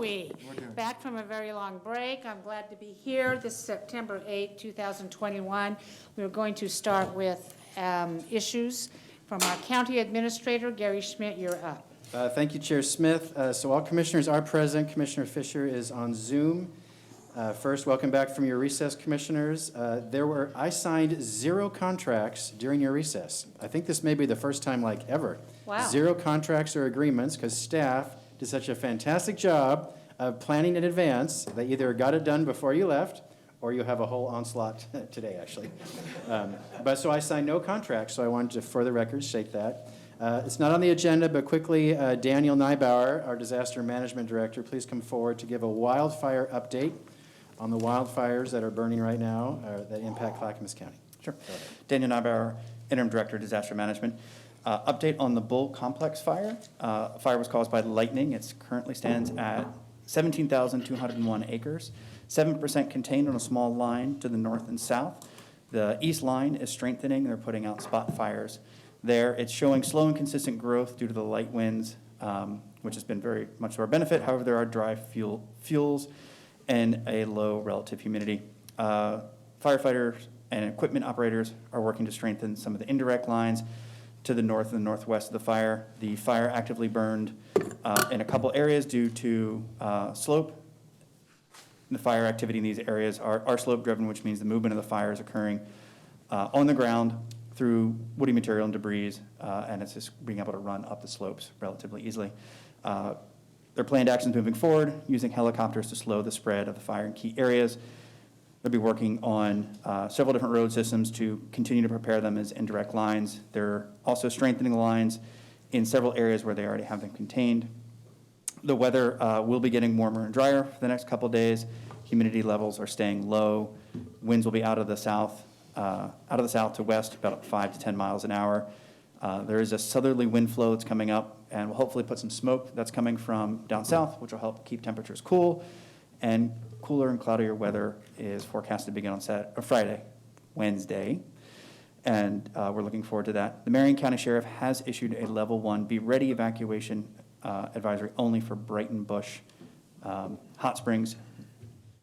we? Back from a very long break. I'm glad to be here this September 8, 2021. We're going to start with issues from our county administrator. Gary Schmidt, you're up. Thank you, Chair Smith. So all commissioners are present. Commissioner Fisher is on Zoom. First, welcome back from your recess, commissioners. I signed 0 contracts during your recess. I think this may be the first time like ever. Wow. 0 contracts or agreements because staff did such a fantastic job of planning in advance. They either got it done before you left or you have a whole onslaught today, actually. But so I signed no contracts, so I wanted to, for the record, state that. It's not on the agenda, but quickly, Daniel Neibauer, our disaster management director, please come forward to give a wildfire update on the wildfires that are burning right now that impact Clackamas County. Sure. Daniel Neibauer, interim director of disaster management. Update on the Bull Complex fire. Fire was caused by lightning. It currently stands at 17,201 acres, 7% contained on a small line to the north and south. The east line is strengthening. They're putting out spot fires there. It's showing slow and consistent growth due to the light winds, which has been very much to our benefit. However, there are dry fuels and a low relative humidity. Firefighters and equipment operators are working to strengthen some of the indirect lines to the north and northwest of the fire. The fire actively burned in a couple areas due to slope. The fire activity in these areas are slope driven, which means the movement of the fire is occurring on the ground through woody material and debris, and it's just being able to run up the slopes relatively easily. Their planned actions moving forward, using helicopters to slow the spread of the fire in key areas. They'll be working on several different road systems to continue to prepare them as indirect lines. They're also strengthening the lines in several areas where they already have them contained. The weather will be getting warmer and drier for the next couple of days. Humidity levels are staying low. Winds will be out of the south to west, about 5 to 10 miles an hour. There is a southerly wind flow that's coming up, and will hopefully put some smoke that's coming from down south, which will help keep temperatures cool. And cooler and cloudier weather is forecast to begin on Wednesday, and we're looking forward to that. The Marion County Sheriff has issued a level 1 be ready evacuation advisory only for Brighton Bush hot springs.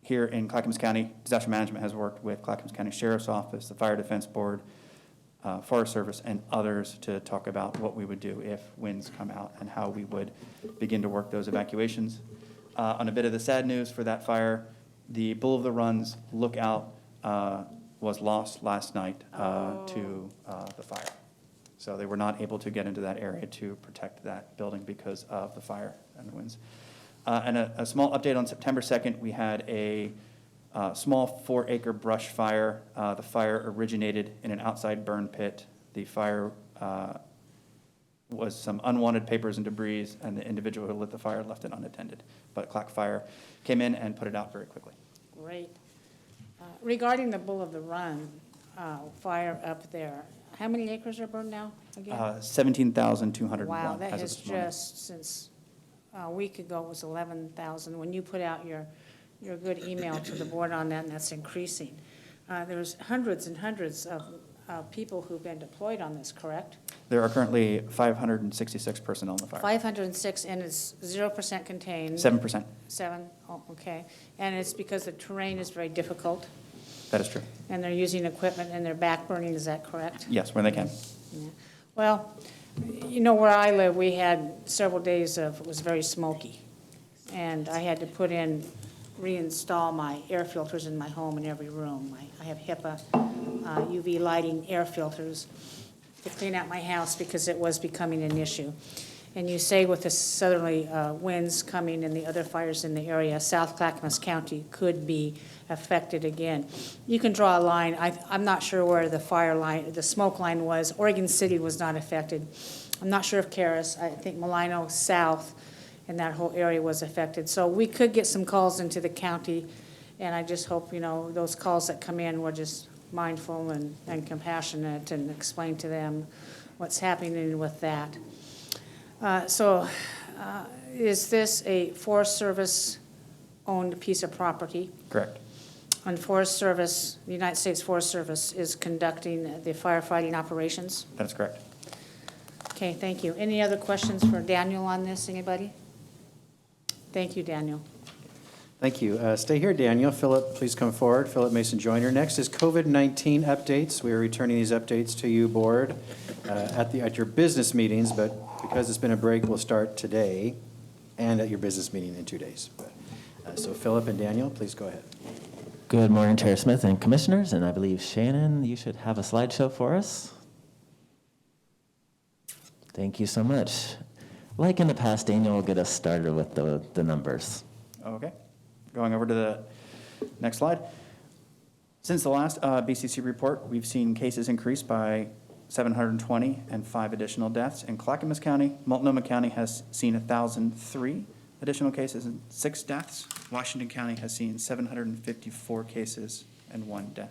Here in Clackamas County, disaster management has worked with Clackamas County Sheriff's Office, the Fire Defense Board, Forest Service, and others to talk about what we would do if winds come out and how we would begin to work those evacuations. On a bit of the sad news for that fire, the Bull of the Run's lookout was lost last night to the fire. So they were not able to get into that area to protect that building because of the fire and the winds. And a small update on September 2nd, we had a small 4-acre brush fire. The fire originated in an outside burn pit. The fire was some unwanted papers and debris, and the individual who lit the fire left it unattended. But Clack Fire came in and put it out very quickly. Great. Regarding the Bull of the Run fire up there, how many acres are burned now again? 17,201. Wow, that has just since a week ago it was 11,000. When you put out your good email to the board on that, and that's increasing. There's hundreds and hundreds of people who've been deployed on this, correct? There are currently 566 personnel in the fire. 506, and it's 0% contained. 7%. 7, oh, okay. And it's because the terrain is very difficult. That is true. And they're using equipment and they're back burning, is that correct? Yes, when they can. Yeah. Well, you know, where I live, we had several days of, it was very smoky. And I had to reinstall my air filters in my home in every room. I have HEPA UV lighting air filters to clean out my house because it was becoming an issue. And you say with the southerly winds coming and the other fires in the area, South Clackamas County could be affected again. You can draw a line. I'm not sure where the fire line, the smoke line was. Oregon City was not affected. I'm not sure if Karis, I think Malino South and that whole area was affected. So we could get some calls into the county, and I just hope, you know, those calls that come in, we're just mindful and compassionate and explain to them what's happening with that. Is this a Forest Service owned piece of property? Correct. And Forest Service, the United States Forest Service is conducting the firefighting operations? That is correct. Okay, thank you. Any other questions for Daniel on this, anybody? Thank you, Daniel. Thank you. Stay here, Daniel. Philip, please come forward. Philip Mason Joyner. Next is COVID-19 updates. We are returning these updates to you, Board, at your business meetings, but because it's been a break, we'll start today and at your business meeting in 2 days. So Philip and Daniel, please go ahead. Good morning, Chair Smith and Commissioners, and I believe Shannon, you should have a slideshow for us. Thank you so much. Like in the past, Daniel will get us started with the numbers. Okay, going over to the next slide. Since the last BCC report, we've seen cases increase by 720 and 5 additional deaths. In Clackamas County, Multnomah County has seen 1,003 additional cases and 6 deaths. Washington County has seen 754 cases and 1 death.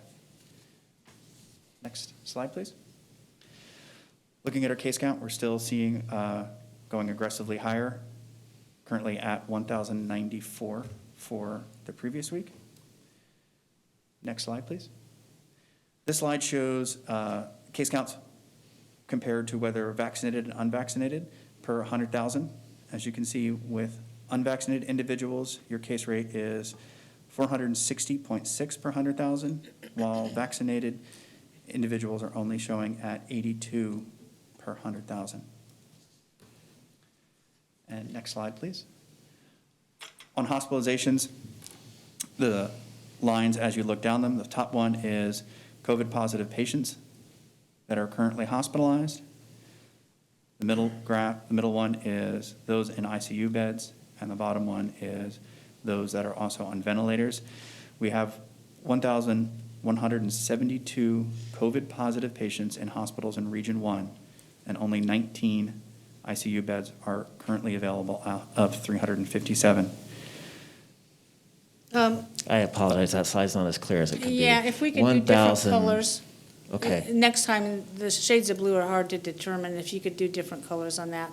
Next slide, please. Looking at our case count, we're still seeing going aggressively higher, currently at 1,094 for the previous week. Next slide, please. This slide shows case counts compared to whether vaccinated and unvaccinated per 100,000. As you can see, with unvaccinated individuals, your case rate is 460.6 per 100,000, while vaccinated individuals are only showing at 82 per 100,000. And next slide, please. On hospitalizations, the lines as you look down them, the top one is COVID positive patients that are currently hospitalized. The middle graph, the middle one is those in ICU beds, and the bottom one is those that are also on ventilators. We have 1,172 COVID positive patients in hospitals in Region 1, and only 19 ICU beds are currently available out of 357. I apologize, that slide's not as clear as it could be. Yeah, if we could do different 1,000 colors. Okay, Next time, the shades of blue are hard to determine. If you could do different colors on that.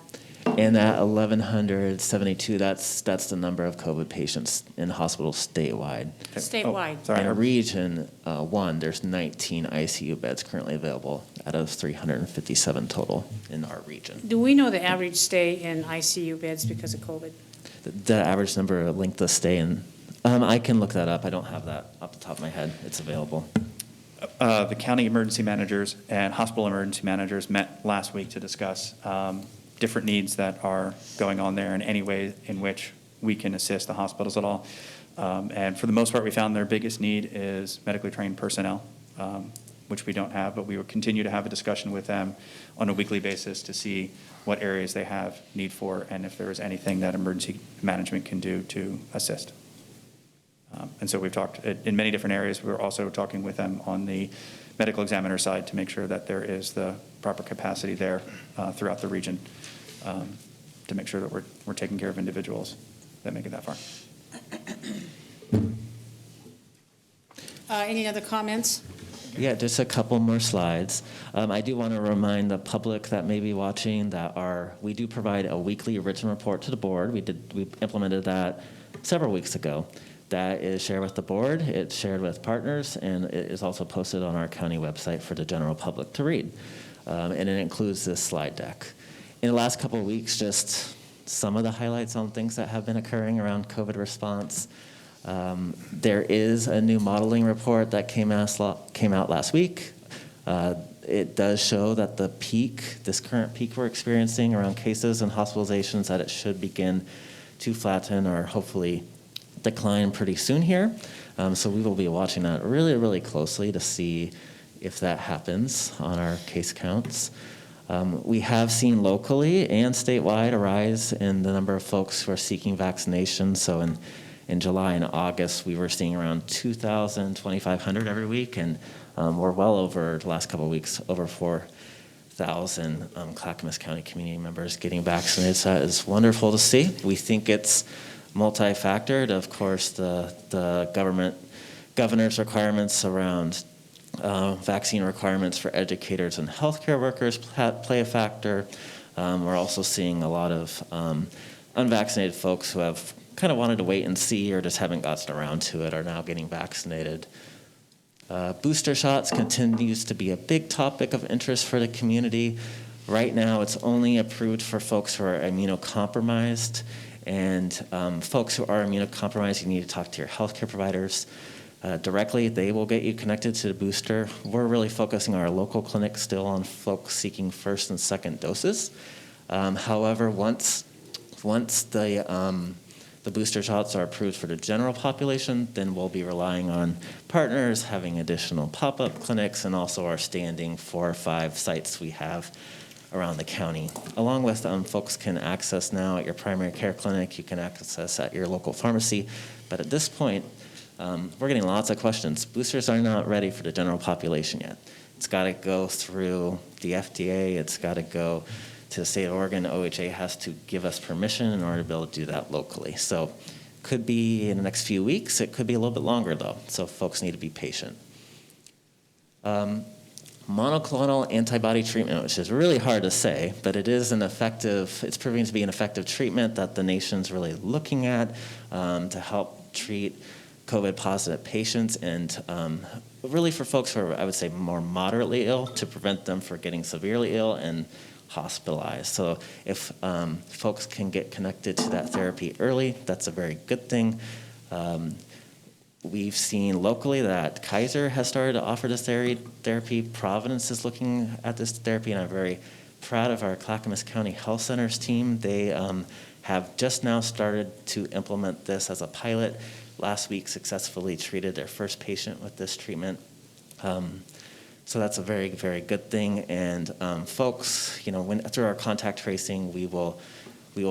and that 1,172, that's the number of COVID patients in hospitals statewide. Okay. Statewide. Oh, sorry. In Region 1, there's 19 ICU beds currently available out of 357 total in our region. Do we know the average stay in ICU beds because of COVID? The average number of length of stay in, I can look that up. I don't have that off the top of my head. It's available. The county emergency managers and hospital emergency managers met last week to discuss different needs that are going on there and any way in which we can assist the hospitals at all. And for the most part, we found their biggest need is medically trained personnel, which we don't have, but we will continue to have a discussion with them on a weekly basis to see what areas they have need for and if there is anything that emergency management can do to assist. And so we've talked in many different areas. We're also talking with them on the medical examiner side to make sure that there is the proper capacity there throughout the region to make sure that we're taking care of individuals that make it that far. Any other comments? Yeah, just a couple more slides. I do want to remind the public that may be watching that we do provide a weekly written report to the board. We implemented that several weeks ago. That is shared with the board, it's shared with partners, and it is also posted on our county website for the general public to read. And it includes this slide deck. In the last couple of weeks, just some of the highlights on things that have been occurring around COVID response. There is a new modeling report that came out last week. It does show that this current peak we're experiencing around cases and hospitalizations, that it should begin to flatten or hopefully decline pretty soon here. So we will be watching that really, really closely to see if that happens on our case counts. We have seen locally and statewide a rise in the number of folks who are seeking vaccination. So in July and August, we were seeing around 2,000, 2,500 every week, and we're well over the last couple of weeks, over 4,000 Clackamas County community members getting vaccinated. So that is wonderful to see. We think it's multi-factored. Of course, the governor's requirements around vaccine requirements for educators and healthcare workers play a factor. We're also seeing a lot of unvaccinated folks who have kind of wanted to wait and see or just haven't gotten around to it are now getting vaccinated. Booster shots continues to be a big topic of interest for the community. Right now, it's only approved for folks who are immunocompromised, And folks who are immunocompromised, you need to talk to your healthcare providers directly. They will get you connected to the booster. We're really focusing our local clinic still on folks seeking first and second doses. However, once the booster shots are approved for the general population, then we'll be relying on partners, having additional pop-up clinics, and also our standing 4 or 5 sites we have around the county. Along with folks can access now at your primary care clinic, you can access at your local pharmacy. But at this point, we're getting lots of questions. Boosters are not ready for the general population yet. It's got to go through the FDA, it's got to go to the state of Oregon. OHA has to give us permission in order to be able to do that locally. So could be in the next few weeks, it could be a little bit longer though, so folks need to be patient. Monoclonal antibody treatment, which is really hard to say, but it's proving to be an effective treatment that the nation's really looking at to help treat COVID-positive patients and really for folks who are, I would say, more moderately ill to prevent them from getting severely ill and hospitalized. So if folks can get connected to that therapy early, that's a very good thing. We've seen locally that Kaiser has started to offer this therapy. Providence is looking at this therapy, and I'm very proud of our Clackamas County Health Centers team. They have just now started to implement this as a pilot. Last week successfully treated their first patient with this treatment. So that's a very, very good thing. And folks, through our contact tracing, we will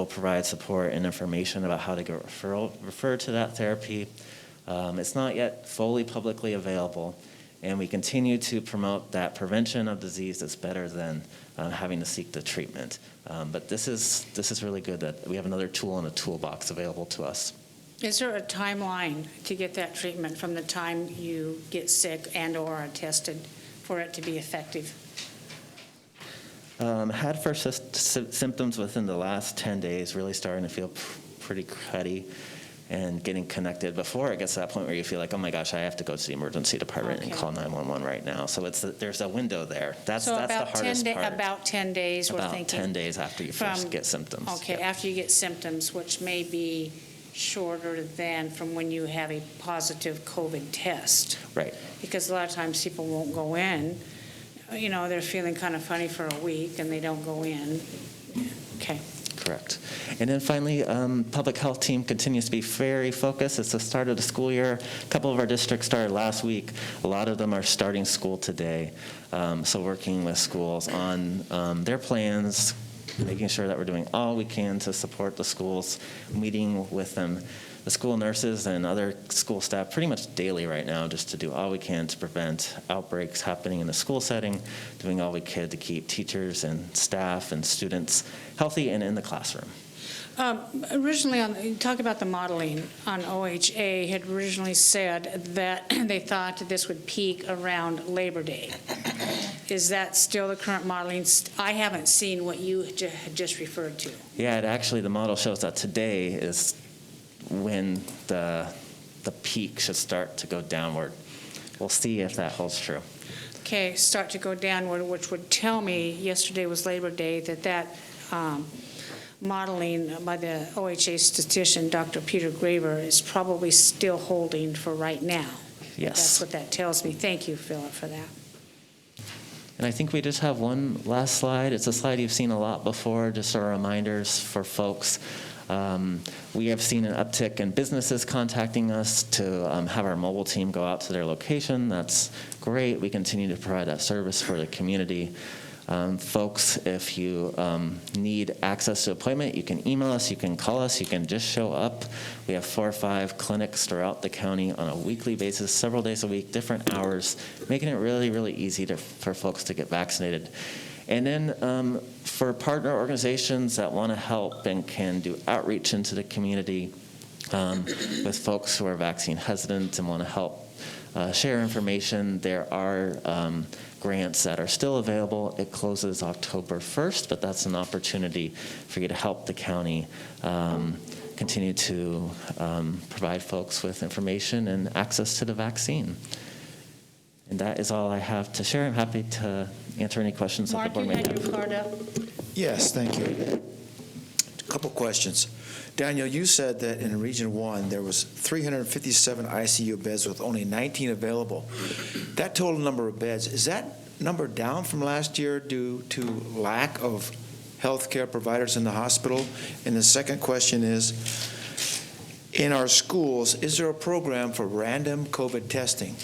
provide support and information about how to get referred to that therapy. It's not yet fully publicly available, and we continue to promote that prevention of disease is better than having to seek the treatment. But this is really good that we have another tool in the toolbox available to us. Is there a timeline to get that treatment from the time you get sick and or are tested for it to be effective? Had first symptoms within the last 10 days, really starting to feel pretty cruddy and getting connected before it gets to that point where you feel like, oh my gosh, I have to go to the emergency department and call 911 right now. So there's a window there. That's the hardest part. About 10 days, we're thinking. About 10 days after you first get symptoms. Okay, Yep. after you get symptoms, which may be shorter than from when you have a positive COVID test. Right. Because a lot of times people won't go in. They're feeling kind of funny for a week and they don't go in. Okay. Correct. And then finally, public health team continues to be very focused. It's the start of the school year. A couple of our districts started last week. A lot of them are starting school today. So working with schools on their plans, making sure that we're doing all we can to support the schools, meeting with them, the school nurses and other school staff pretty much daily right now just to do all we can to prevent outbreaks happening in the school setting, doing all we could to keep teachers and staff and students healthy and in the classroom. Originally, you talk about the modeling on OHA had originally said that they thought this would peak around Labor Day. Is that still the current modeling? I haven't seen what you just referred to. Yeah, actually the model shows that today is when the peak should start to go downward. We'll see if that holds true. Okay, start to go downward, which would tell me yesterday was Labor Day, that modeling by the OHA statistician, Dr. Peter Graver, is probably still holding for right now. Yes. That's what that tells me. Thank you, Philip, for that. And I think we just have one last slide. It's a slide you've seen a lot before, just our reminders for folks. We have seen an uptick in businesses contacting us to have our mobile team go out to their location. That's great. We continue to provide that service for the community. Folks, if you need access to an appointment, you can email us, you can call us, you can just show up. We have 4 or 5 clinics throughout the county on a weekly basis, several days a week, different hours, making it really, really easy for folks to get vaccinated. And then for partner organizations that want to help and can do outreach into the community with folks who are vaccine hesitant and want to help share information, there are grants that are still available. It closes October 1st, but that's an opportunity for you to help the county continue to provide folks with information and access to the vaccine. And that is all I have to share. I'm happy to answer any questions that the board may have. Mark, you had your card up. Yes, thank you. A couple questions. questions. Daniel, you said that in Region 1, there was 357 ICU beds with only 19 available. That total number of beds, is that number down from last year due to lack of healthcare providers in the hospital? And the second question is, in our schools, is there a program for random COVID testing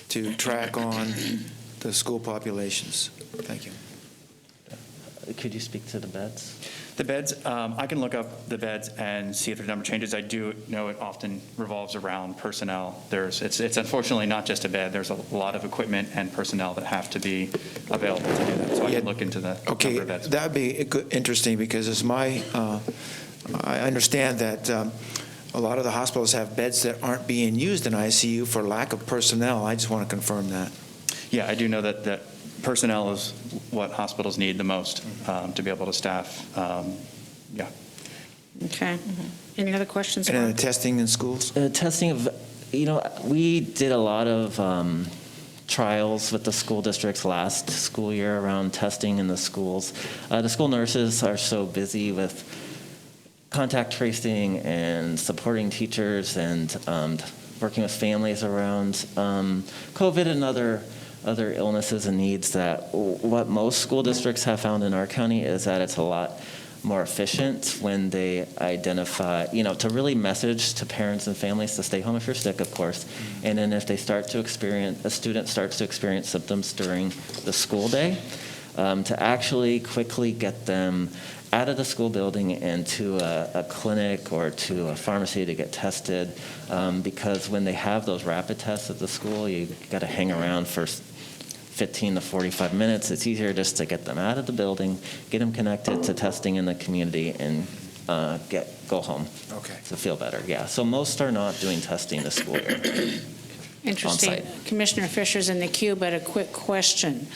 to track on the school populations? Thank you. Could you speak to the beds? The beds, I can look up the beds and see if the number changes. I do know it often revolves around personnel. It's unfortunately not just a bed. There's a lot of equipment and personnel that have to be available to do that. So I can look into the number of beds. That'd be interesting because as I understand that a lot of the hospitals have beds that aren't being used in ICU for lack of personnel. I just want to confirm that. Yeah, I do know that personnel is what hospitals need the most to be able to staff. Yeah. Okay. Any other questions? And then Mark? the testing in schools? Testing of, we did a lot of trials with the school districts last school year around testing in the schools. The school nurses are so busy with contact tracing and supporting teachers and working with families around COVID and other illnesses and needs that what most school districts have found in our county is that it's a lot more efficient when they identify, to really message to parents and families to stay home if you're sick, of course. And then if they a student starts to experience symptoms during the school day, to actually quickly get them out of the school building and to a clinic or to a pharmacy to get tested, because when they have those rapid tests at the school, you got to hang around for 15 to 45 minutes. It's easier just to get them out of the building, get them connected to testing in the community, and go home. Okay. To feel better. Yeah. So most are not doing testing this school year. Interesting. On-site. Commissioner Fisher's in the queue, but a quick question.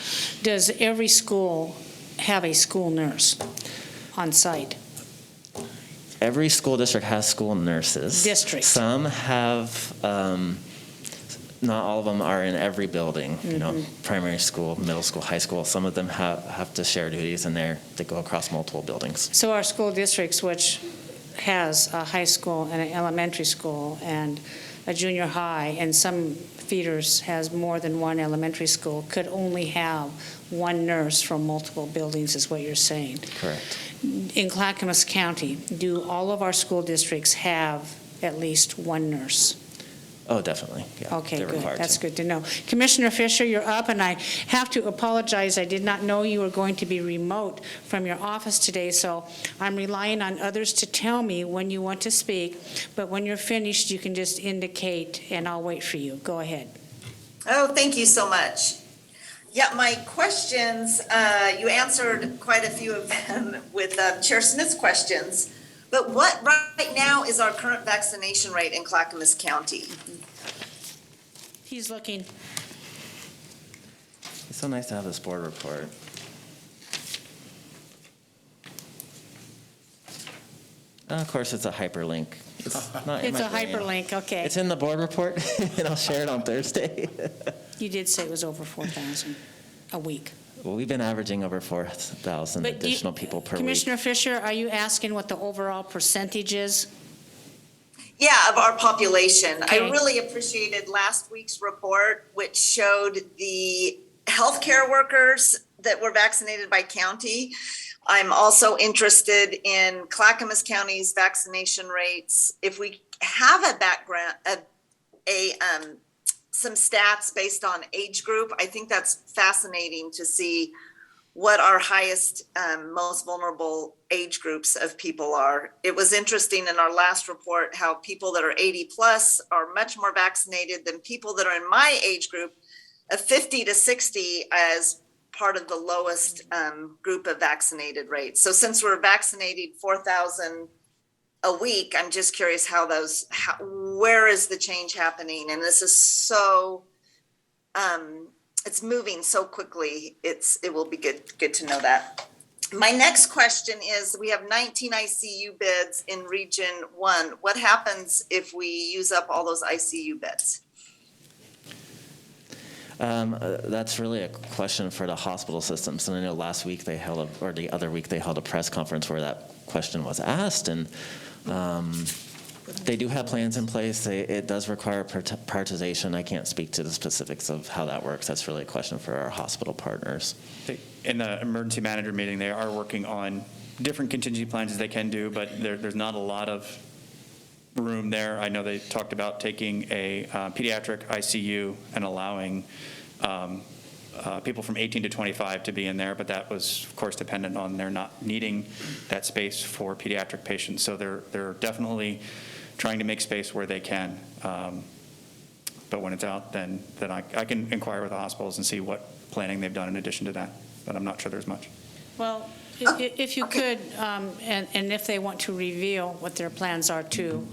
Does every school have a school nurse on site? Every school district has school nurses. District. Some have, not all of them are in every building, primary school, middle school, high school. Some of them have to share duties, and they go across multiple buildings. So our school districts, which has a high school and an elementary school and a junior high, and some feeders has more than one elementary school, could only have one nurse from multiple buildings, is what you're saying. Correct. In Clackamas County, do all of our school districts have at least one nurse? Oh, definitely. Yeah, Okay, they're good. required That's to. good to know. Commissioner Fisher, you're up, and I have to apologize. I did not know you were going to be remote from your office today, so I'm relying on others to tell me when you want to speak. But when you're finished, you can just indicate, and I'll wait for you. Go ahead. Oh, thank you so much. Yeah, my questions, you answered quite a few of them with Chair Smith's questions. But what right now is our current vaccination rate in Clackamas County? He's looking. It's so nice to have this board report. Of course, it's a hyperlink. It's not in It's my a brain. hyperlink, okay. It's in the board report, and I'll share it on Thursday. You did say it was over 4,000 a week. Well, we've been averaging over 4,000 But do you- additional people per week. Commissioner Fisher, are you asking what the overall percentage is? Yeah, of our population. I Okay. really appreciated last week's report, which showed the healthcare workers that were vaccinated by county. I'm also interested in Clackamas County's vaccination rates. If we have a background, some stats based on age group, I think that's fascinating to see what our highest, most vulnerable age groups of people are. It was interesting in our last report how people that are 80 plus are much more vaccinated than people that are in my age group of 50 to 60 as part of the lowest group of vaccinated rates. So since we're vaccinating 4,000 a week, I'm just curious where is the change happening? And this is so, it's moving so quickly. It will be good to know that. My next question is, we have 19 ICU beds in Region 1. What happens if we use up all those ICU beds? That's really a question for the hospital systems. And I know last week they held, or the other week they held a press conference where that question was asked. And they do have plans in place. It does require prioritization. I can't speak to the specifics of how that works. That's really a question for our hospital partners. In the emergency manager meeting, they are working on different contingency plans as they can do, but there's not a lot of room there. I know they talked about taking a pediatric ICU and allowing people from 18 to 25 to be in there, but that was, of course, dependent on their not needing that space for pediatric patients. So they're definitely trying to make space where they can. But when it's out, then I can inquire with the hospitals and see what planning they've done in addition to that. But I'm not sure there's much. Well, if you could, and if they want to reveal what their plans are too,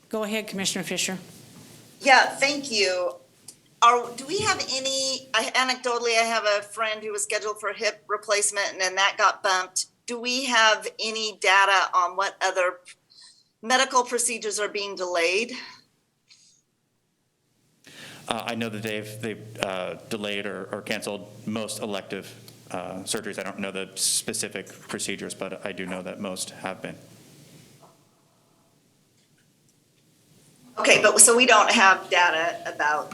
go ahead, Commissioner Fisher. Yeah, thank you. Do we have any, anecdotally, I have a friend who was scheduled for a hip replacement and then that got bumped. Do we have any data on what other medical procedures are being delayed? I know that they've delayed or canceled most elective surgeries. I don't know the specific procedures, but I do know that most have been. Okay, but so we don't have data about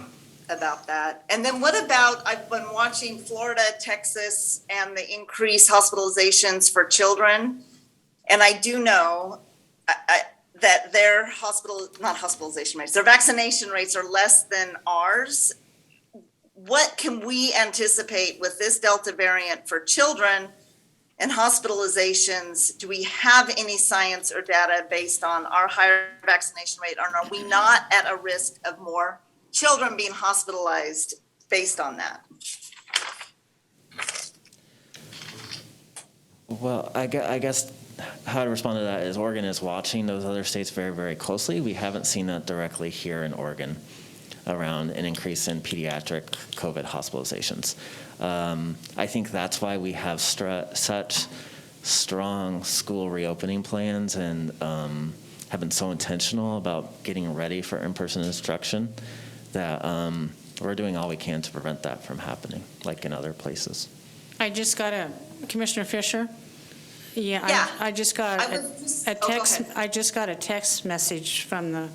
that. And then what about, I've been watching Florida, Texas, and the increased hospitalizations for children. And I do know that their not hospitalization rates, their vaccination rates are less than ours. What can we anticipate with this Delta variant for children and hospitalizations? Do we have any science or data based on our higher vaccination rate? Or are we not at a risk of more children being hospitalized based on that? Well, I guess how to respond to that is Oregon is watching those other states very, very closely. We haven't seen that directly here in Oregon around an increase in pediatric COVID hospitalizations. I think that's why we have such strong school reopening plans and have been so intentional about getting ready for in-person instruction that we're doing all we can to prevent that from happening, like in other places. I just got Commissioner Fisher? Yeah. I just got a text. Go ahead. I just got a text message from the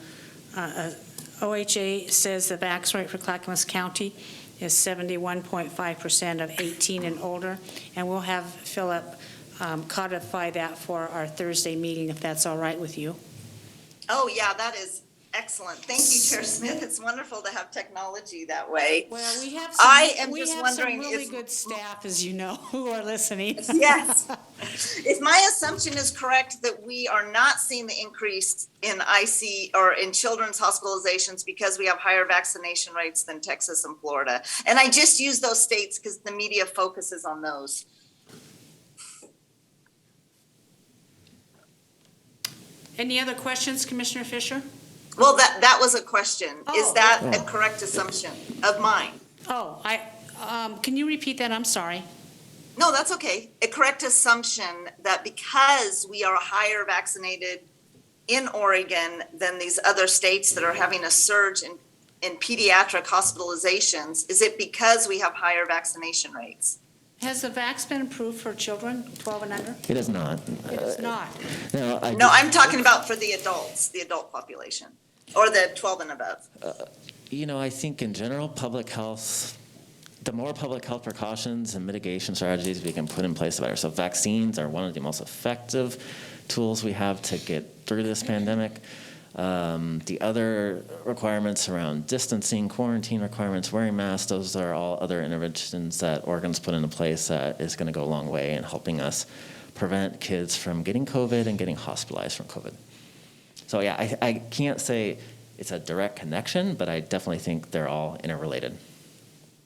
OHA. Says the vax rate for Clackamas County is 71.5% of 18 and older, and we'll have Philip codify that for our Thursday meeting, if that's all right with you. Oh, yeah, that is excellent. Thank you, Chair Smith. It's wonderful to have technology that way. Well, we have some really good staff, as you know, who are listening. Yes. If my assumption is correct that we are not seeing the increase in IC or in children's hospitalizations because we have higher vaccination rates than Texas and Florida. And I just use those states because the media focuses on those. Any other questions, Commissioner Fisher? Well, that was a question. Is Oh. that a correct assumption of mine? Oh, can you repeat that? I'm sorry. No, that's okay. A correct assumption that because we are higher vaccinated in Oregon than these other states that are having a surge in pediatric hospitalizations, is it because we have higher vaccination rates? Has the vax been approved for children 12 and under? It is not. It is not. No, I'm talking about for the adults, the adult population, or the 12 and above. I think in general, public health, the more public health precautions and mitigation strategies we can put in place, the better. So vaccines are one of the most effective tools we have to get through this pandemic. The other requirements around distancing, quarantine requirements, wearing masks, those are all other interventions that Oregon's put into place that is going to go a long way in helping us prevent kids from getting COVID and getting hospitalized from COVID. So yeah, I can't say it's a direct connection, but I definitely think they're all interrelated.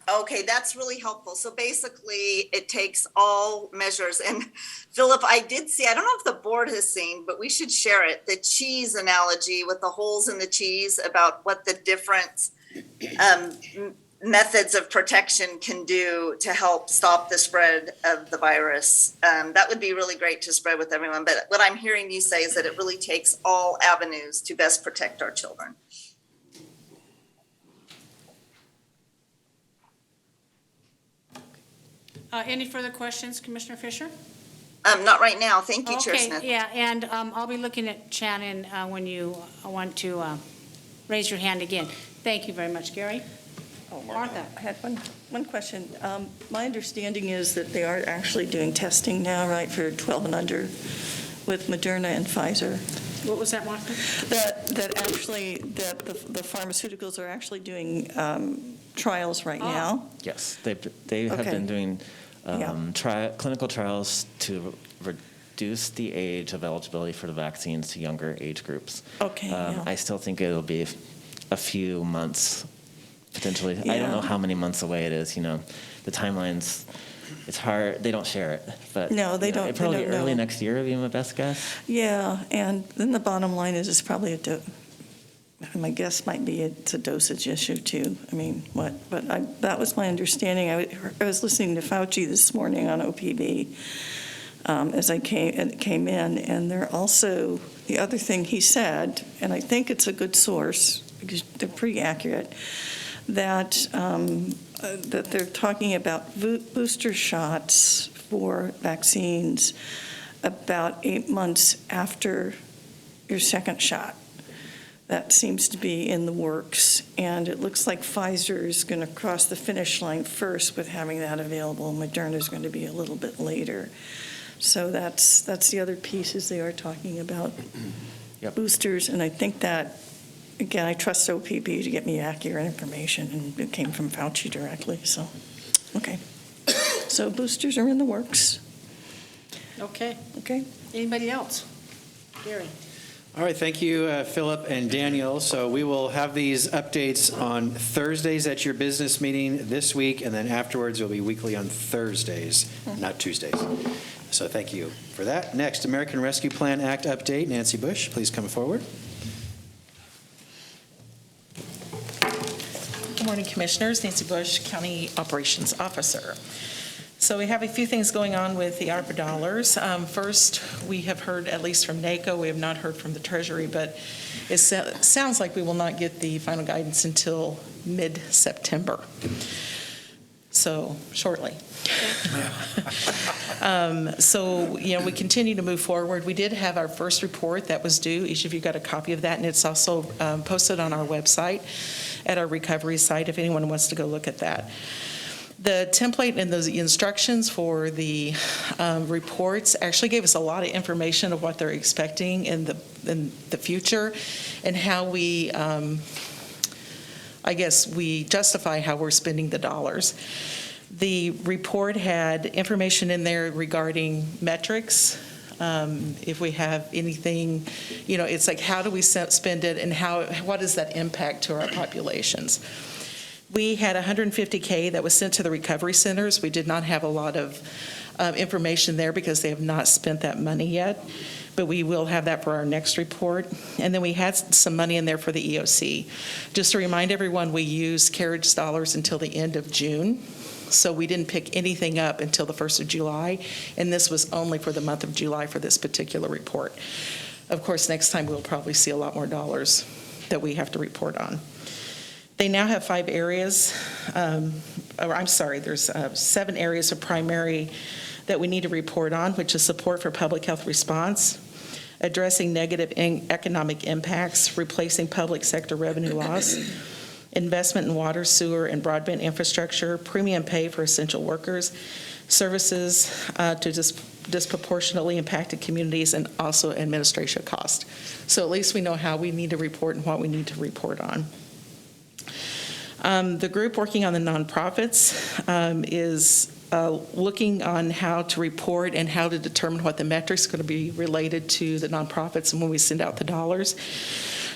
Okay, that's really helpful. So basically, it takes all measures. And Philip, I did see, I don't know if the board has seen, but we should share it, the cheese analogy with the holes in the cheese about what the different methods of protection can do to help stop the spread of the virus. That would be really great to spread with everyone. But what I'm hearing you say is that it really takes all avenues to best protect our children. Any further questions, Commissioner Fisher? Not right now. Thank you, Chair Okay, Smith. yeah, and I'll be looking at Shannon when you want to raise your hand again. Thank you very much, Gary. Oh, Martha. I had one question. My understanding is that they are actually doing testing now, right, for 12 and under with Moderna and Pfizer. What was that, Martha? That actually, that the pharmaceuticals are actually doing trials right now. Yes, they have Okay. been doing Yeah. clinical trials to reduce the age of eligibility for the vaccines to younger age groups. Okay, yeah. I still think it'll be a few months, potentially. I don't know Yeah. how many months away it is, the timelines, it's hard, they don't share it, but. No, they don't- they Probably don't early know. next year would be my best guess. Yeah, and then the bottom line is it's probably my guess might be it's a dosage issue too. I mean, that was my understanding. I was listening to Fauci this morning on OPB as I came in, and they're also, the other thing he said, and I think it's a good source because they're pretty accurate, that that they're talking about booster shots for vaccines about 8 months after your second shot. That seems to be in the works, and it looks like Pfizer is going to cross the finish line first with having that available. Moderna is going to be a little bit later. So that's the other pieces they are talking about. Yep. Boosters, and I think that, again, I trust OPB to get me accurate information, and it came from Fauci directly, so, okay. So boosters are in the works, Okay. okay? Anybody else? Gary? All right, thank you, Philip and Daniel. So we will have these updates on Thursdays at your business meeting this week, and then afterwards it'll be weekly on Thursdays, not Tuesdays. So thank you for that. Next, American Rescue Plan Act update. Nancy Bush, please come forward. Good morning, Commissioners. Nancy Bush, County Operations Officer. So we have a few things going on with the ARPA dollars. First, we have heard, at least from NACO, we have not heard from the Treasury, but it sounds like we will not get the final guidance until mid-September. So shortly. So, we continue to move forward. We did have our first report that was due. Each of you got a copy of that, and it's also posted on our website at our recovery site if anyone wants to go look at that. The template and the instructions for the reports actually gave us a lot of information of what they're expecting in the future and how we, we justify how we're spending the dollars. The report had information in there regarding metrics. If we have anything, it's like how do we spend it and what does that impact to our populations? We had $150K that was sent to the recovery centers. We did not have a lot of information there because they have not spent that money yet, but we will have that for our next report. And then we had some money in there for the EOC. Just to remind everyone, we used carriage dollars until the end of June. So we didn't pick anything up until the 1st of July, and this was only for the month of July for this particular report. Of course, next time we'll probably see a lot more dollars that we have to report on. They now have 5 areas, there's 7 areas of primary that we need to report on, which is support for public health response, addressing negative economic impacts, replacing public sector revenue loss, investment in water, sewer, and broadband infrastructure, premium pay for essential workers, services to disproportionately impacted communities, and also administration cost. So at least we know how we need to report and what we need to report on. The group working on the nonprofits is looking on how to report and how to determine what the metrics are going to be related to the nonprofits and when we send out the dollars.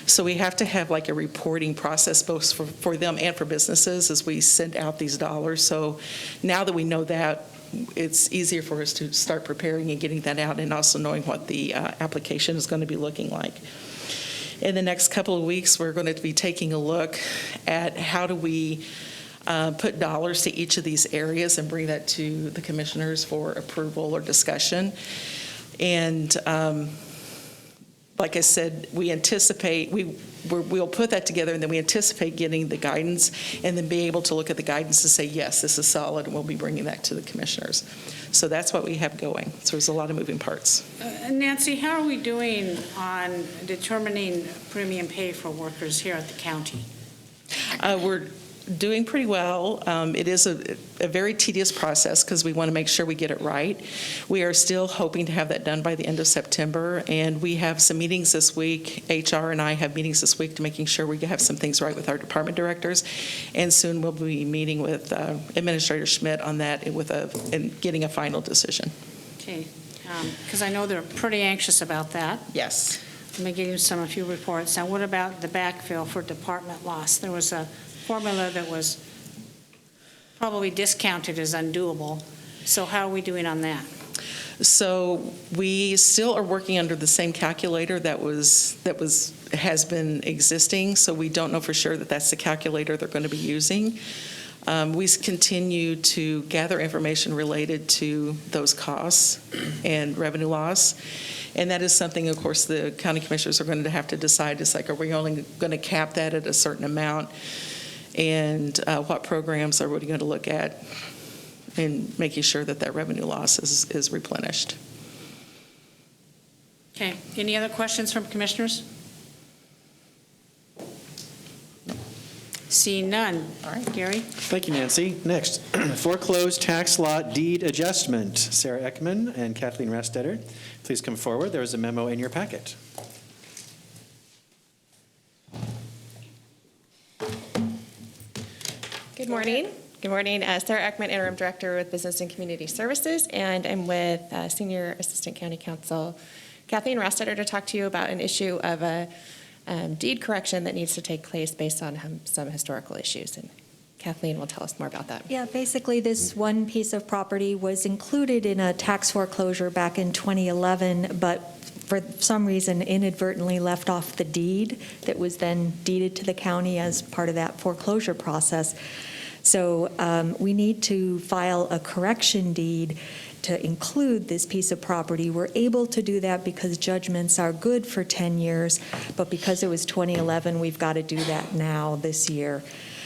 So we have to have like a reporting process both for them and for businesses as we send out these dollars. So now that we know that, it's easier for us to start preparing and getting that out and also knowing what the application is going to be looking like. In the next couple of weeks, we're going to be taking a look at how do we put dollars to each of these areas and bring that to the commissioners for approval or discussion. And like I said, we anticipate, we'll put that together, and then we anticipate getting the guidance, and then be able to look at the guidance to say, yes, this is solid, and we'll be bringing that to the commissioners. So that's what we have going. So there's a lot of moving parts. Nancy, how are we doing on determining premium pay for workers here at the county? We're doing pretty well. It is a very tedious process because we want to make sure we get it right. We are still hoping to have that done by the end of September, and we have some meetings this week. HR and I have meetings this week to making sure we have some things right with our department directors, and soon we'll be meeting with Administrator Schmidt on that and getting a final decision. Okay, because I know they're pretty anxious about that. Yes. Let me give you a few reports. Now, what about the backfill for department loss? There was a formula that was probably discounted as undoable. So how are we doing on that? So we still are working under the same calculator that has been existing. So we don't know for sure that that's the calculator they're going to be using. We continue to gather information related to those costs and revenue loss. And that is something, of course, the county commissioners are going to have to decide. It's like, are we only going to cap that at a certain amount? And what programs are we going to look at in making sure that that revenue loss is replenished? Okay, any other questions from commissioners? Seeing none. All right, Gary? Thank you, Nancy. Next, foreclosed tax lot deed adjustment. Sarah Ekman and Kathleen Rastetter, please come forward. There is a memo in your packet. Good morning. Good morning. Sarah Ekman, Interim Director with Business and Community Services, and I'm with Senior Assistant County Counsel Kathleen Rastetter to talk to you about an issue of a deed correction that needs to take place based on some historical issues. And Kathleen will tell us more about that. Yeah, basically this one piece of property was included in a tax foreclosure back in 2011, but for some reason inadvertently left off the deed that was then deeded to the county as part of that foreclosure process. So we need to file a correction deed to include this piece of property. We're able to do that because judgments are good for 10 years, but because it was 2011, we've got to do that now this year.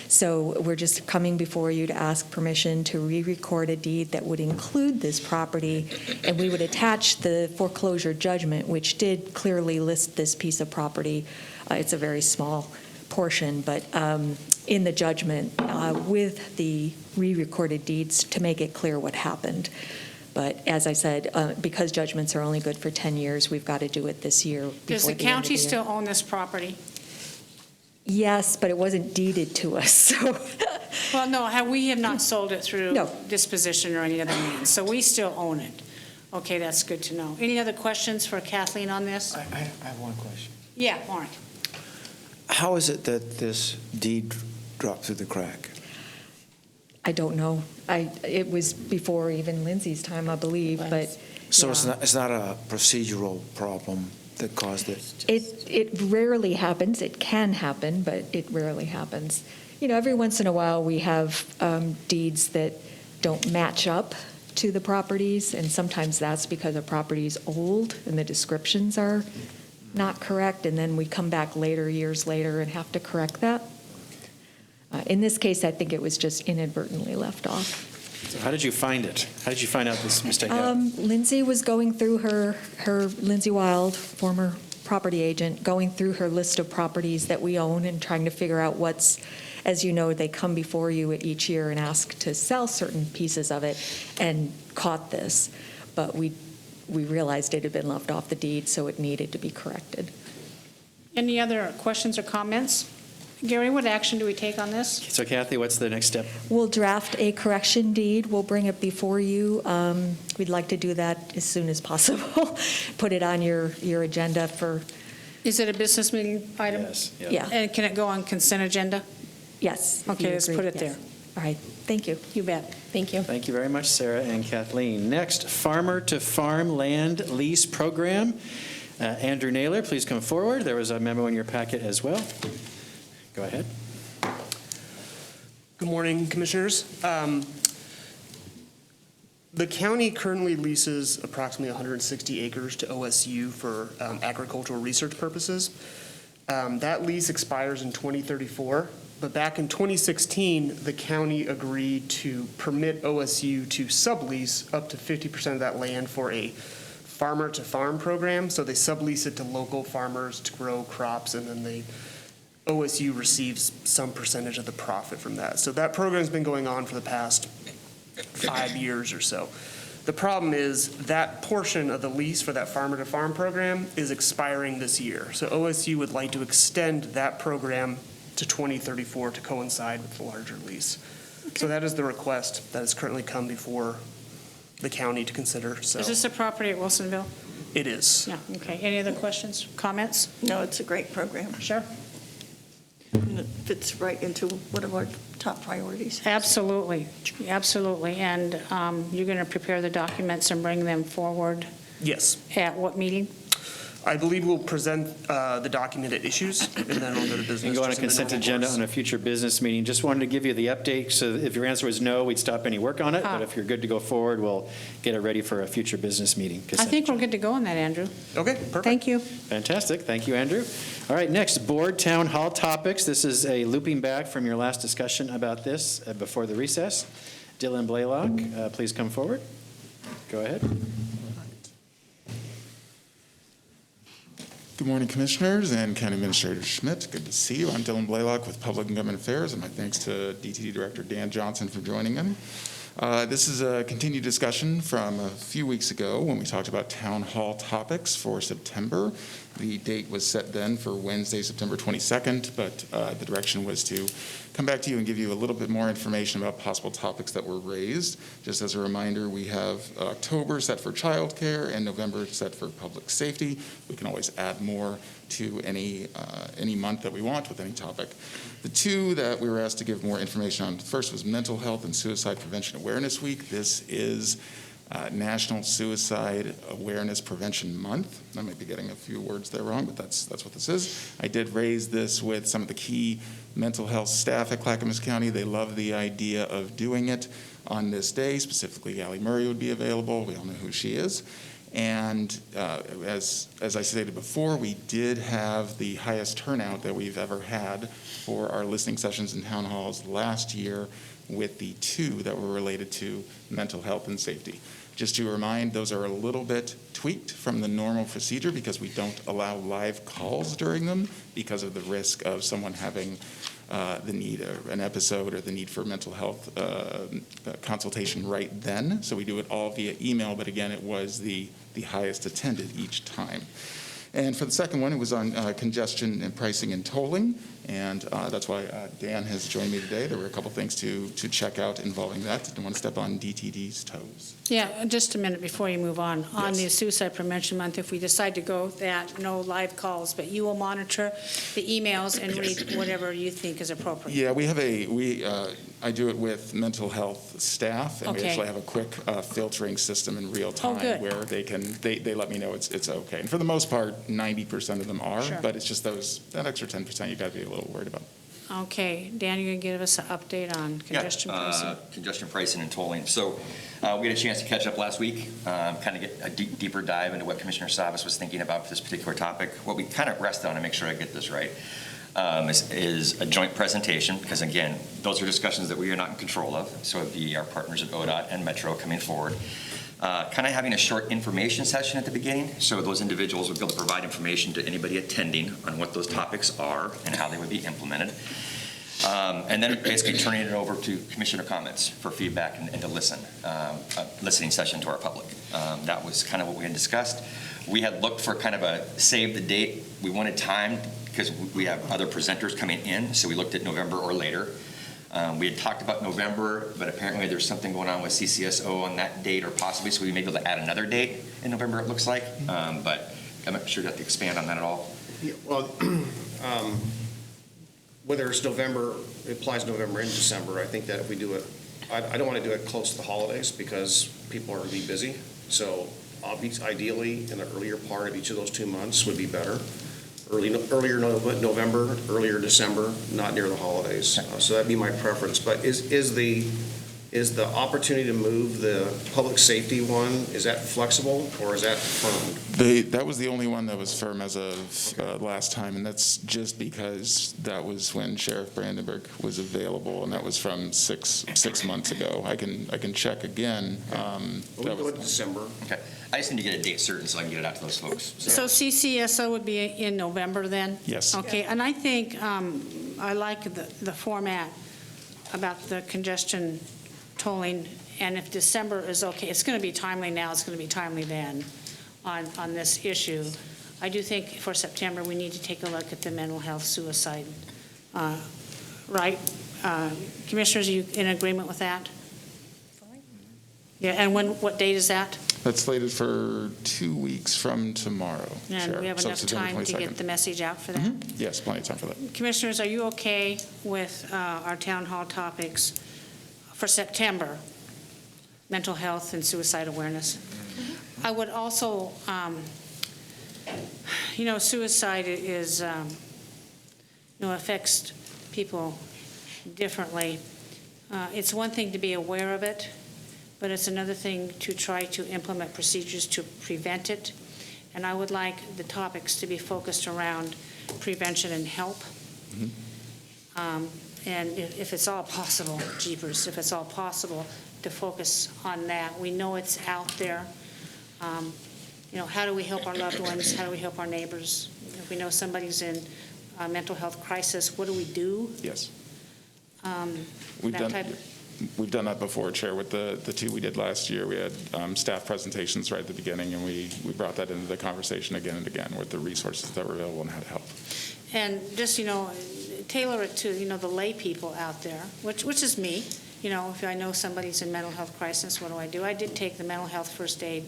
So we're just coming before you to ask permission to re-record a deed that would include this property, and we would attach the foreclosure judgment, which did clearly list this piece of property. It's a very small portion, but in the judgment with the re-recorded deeds to make it clear what happened. But as I said, because judgments are only good for 10 years, we've got to do it this year. Does the county still own this property? Yes, but it wasn't deeded to us, so. Well, no, we have not sold it through No. disposition or any other means, so we still own it. Okay, that's good to know. Any other questions for Kathleen on this? I have one question. Yeah, Mark. How is it that this deed dropped through the crack? I don't know. It was before even Lindsay's time, I believe, but. So yeah. it's not a procedural problem that caused it? It rarely happens. It can happen, but it rarely happens. You know, every once in a while, we have deeds that don't match up to the properties, and sometimes that's because a property's old and the descriptions are not correct, and then we come back later, years later, and have to correct that. In this case, I think it was just inadvertently left off. So how did you find it? How did you find out this mistake Lindsay was going through her Lindsay Wild, former property agent, going through her list of properties that we own and trying to figure out what's, as you know, they come before you each year and ask to sell certain pieces of it, and caught this. But we realized it had been left off the deed, so it needed to be corrected. Any other questions or comments? Gary, what action do we take on this? So Kathy, what's the next step? We'll draft a correction deed. We'll bring it before you. We'd like to do that as soon as possible. Put it on your agenda for. Is it a business meeting item? Yes. Yeah. And can it go on consent agenda? Yes. Okay, you let's agree. put it Yes. there. All right. Thank you. You bet. Thank you. Thank you very much, Sarah and Kathleen. Next, Farmer to Farm Land Lease Program. Andrew Naylor, please come forward. There was a memo in your packet as well. Go ahead. Good morning, Commissioners. The county currently leases approximately 160 acres to OSU for agricultural research purposes. That lease expires in 2034, but back in 2016, the county agreed to permit OSU to sublease up to 50% of that land for a farmer-to-farm program. So they sublease it to local farmers to grow crops, and then OSU receives some percentage of the profit from that. So that program's been going on for the past 5 years or so. The problem is that portion of the lease for that farmer-to-farm program is expiring this year. So OSU would like to extend that program to 2034 to coincide with the larger lease. So that is the request that has currently come before the county to consider. So Is this a property at Wilsonville? it is. Yeah, okay. Any other questions, comments? No, it's a great program. Sure. And it fits right into one of our top priorities. Absolutely, absolutely. And you're going to prepare the documents and bring them forward Yes. at what meeting? I believe we'll present the document at issues, and then we'll go to business. And go on a just in the consent normal agenda course. on a future business meeting. Just wanted to give you the update, so if your answer was no, we'd stop any work on it. But if you're good to go forward, we'll get it ready for a future business meeting. I think we're good to go on that, Andrew. Okay, perfect. Thank you. Fantastic. Thank you, Andrew. All right, next, board town hall topics. This is a looping back from your last discussion about this before the recess. Dylan Blaylock, please come forward. Go ahead. Good morning, Commissioners and County Administrator Schmidt. Good to see you. I'm Dylan Blaylock with Public and Government Affairs, and my thanks to DTD Director Dan Johnson for joining me. This is a continued discussion from a few weeks ago when we talked about town hall topics for September. The date was set then for Wednesday, September 22nd, but the direction was to come back to you and give you a little bit more information about possible topics that were raised. Just as a reminder, we have October set for childcare and November set for public safety. We can always add more to any month that we want with any topic. The two that we were asked to give more information on first was Mental Health and Suicide Prevention Awareness Week. This is National Suicide Awareness Prevention Month. I might be getting a few words there wrong, but that's what this is. I did raise this with some of the key mental health staff at Clackamas County. They love the idea of doing it on this day. Specifically, Allie Murray would be available. We all know who she is. And as I stated before, we did have the highest turnout that we've ever had for our listening sessions in town halls last year, with the two that were related to mental health and safety. Just to remind, those are a little bit tweaked from the normal procedure because we don't allow live calls during them because of the risk of someone having the need, or an episode, or the need for mental health consultation right then. So we do it all via email, but again, it was the highest attended each time. And for the second one, it was on congestion and pricing and tolling. And that's why Dan has joined me today. There were a couple things to check out involving that. Didn't want to step on DTD's toes. Yeah, just a minute before you move on. On Yes. the Suicide Prevention Month, if we decide to go that, no live calls, but you will monitor the emails and read whatever you think is appropriate. Yeah, we have I do it with mental health staff, and we Okay. actually have a quick filtering system in real time good. where they let me know it's okay. And for the most part, 90% of them are, Sure. but it's just that extra 10% you got to be a little worried about. Okay, Dan, you going to give us an update on congestion pricing? Congestion pricing and tolling. So we had a chance to catch up last week, kind of get a deeper dive into what Commissioner Savas was thinking about for this particular topic. What we kind of rest on, to make sure I get this right, is a joint presentation, because again, those are discussions that we are not in control of. So it'd be our partners at ODOT and Metro coming forward. Kind of having a short information session at the beginning, so those individuals would be able to provide information to anybody attending on what those topics are and how they would be implemented. And then basically turning it over to commissioner comments for feedback and to listen, a listening session to our public. That was kind of what we had discussed. We had looked for kind of a save the date. We wanted time because we have other presenters coming in, so we looked at November or later. We had talked about November, but apparently there's something going on with CCSO on that date, or possibly, so we may be able to add another date in November, it looks like. But I'm not sure you have to expand on that at all. Yeah, well, whether it's November, it applies November and December. I think that if we do it, I don't want to do it close to the holidays because people are going to be busy. So ideally, in the earlier part of each of those 2 months would be better. Earlier November, earlier December, not near the holidays. So that'd be my preference. But is the Is the opportunity to move the public safety one, is that flexible or is that firm? That was the only one that was firm as of last time, and that's just because that was when Sheriff Brandenburg was available, and that was from six months ago. I can check again. We go to December. Okay. I just need to get a date certain so I can get it out to those folks. So CCSO would be in November then? Yes. Okay, and I think I like the format about the congestion tolling, and if December is okay, it's going to be timely now, it's going to be timely then on this issue. I do think for September, we need to take a look at the mental health suicide, right? Commissioners, are you in agreement with that? Yeah, and what date is that? That's slated for 2 weeks from tomorrow, And Chair. we have So enough September time to 22nd. get the message out for that? Yes, plenty of time for that. Commissioners, are you okay with our town hall topics for September? Mental health and suicide awareness. I would also, suicide is, affects people differently. It's one thing to be aware of it, but it's another thing to try to implement procedures to prevent it. And I would like the topics to be focused around prevention and help. And if it's all possible, jeepers, if it's all possible, to focus on that. We know it's out there. How do we help our loved ones? How do we help our neighbors? If we know somebody's in a mental health crisis, what do we do? Yes. That We've done that before, Chair, with the two we did last year. We had staff presentations right at the beginning, and we brought that into the conversation again and again with the resources that were available and how to help. And just, tailor it to, the lay people out there, which is me. If I know somebody's in mental health crisis, what do? I did take the mental health first aid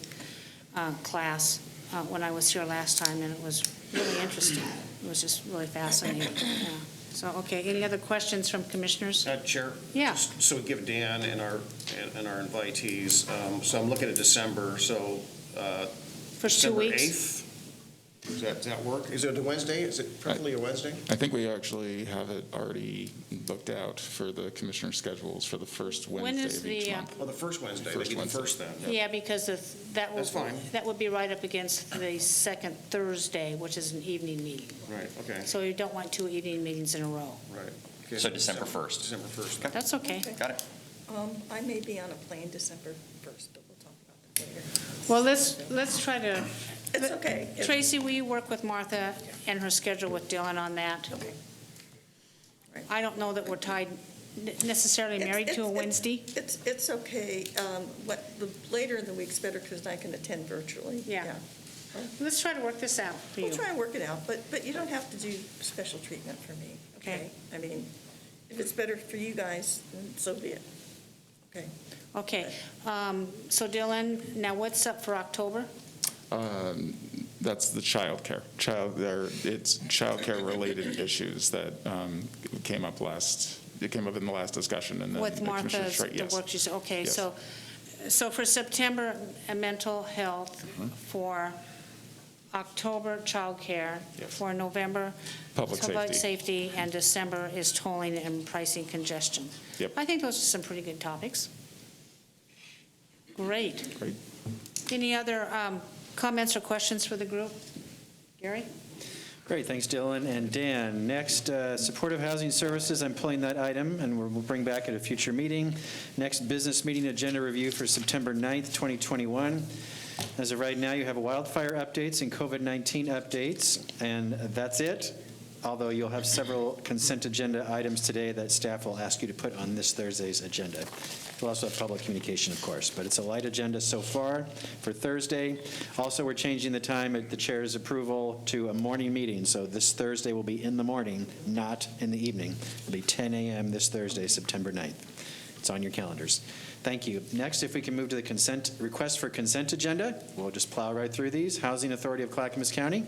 class when I was here last time, and it was really interesting. It was just really fascinating. Yeah. So, okay, any other questions from commissioners? Chair? Yeah. Just so we give Dan and our invitees, so I'm looking at December, so For 2 weeks? December 8th? Does that work? Is it a Wednesday? Is it preferably a Wednesday? I think we actually have it already booked out for the commissioner schedules for the first Wednesday of each month. Oh, the first Wednesday. First They get the Wednesday. first then. Yeah, because That's fine. that would be right up against the second Thursday, which is an evening meeting. Right, okay. So you don't want 2 evening meetings in a row. Right. Okay, So December 1st. December 1st. That's okay. Got it. I may be on a plane December 1st, but we'll talk about that later. Well, let's try to. It's okay. Tracy, will you work with Martha and her schedule with Dylan on that? Okay. Right. I don't know that we're tied, necessarily married to a Wednesday. It's okay. Later in the week's better because I can attend virtually. Yeah. Let's try to work this out for you. We'll try and work it out, but you don't have to do special treatment for me, okay? I mean, if it's better for you guys, then so be it. Okay. Okay. So Dylan, now what's up for October? That's the childcare. It's childcare related issues that came up in the last discussion, and then With the commissioners, Martha's, right, the yes. work she said, okay, Yes. so for September, mental health, for October, childcare, Yes. for November, Public safety, and December is tolling and pricing congestion. Yep. I think those are some pretty good topics. Great. Great. Any other comments or questions for the group? Gary? Great, thanks, Dylan. And Dan, next, supportive housing services, I'm pulling that item, and we'll bring back at a future meeting. Next, business meeting agenda review for September 9th, 2021. As of right now, you have wildfire updates and COVID-19 updates, and that's it, although you'll have several consent agenda items today that staff will ask you to put on this Thursday's agenda. We'll also have public communication, of course, but it's a light agenda so far for Thursday. Also, we're changing the time at the chair's approval to a morning meeting, so this Thursday will be in the morning, not in the evening. It'll be 10 a.m. this Thursday, September 9th. It's on your calendars. Thank you. Next, if we can move to the request for consent agenda, we'll just plow right through these. Housing Authority of Clackamas County.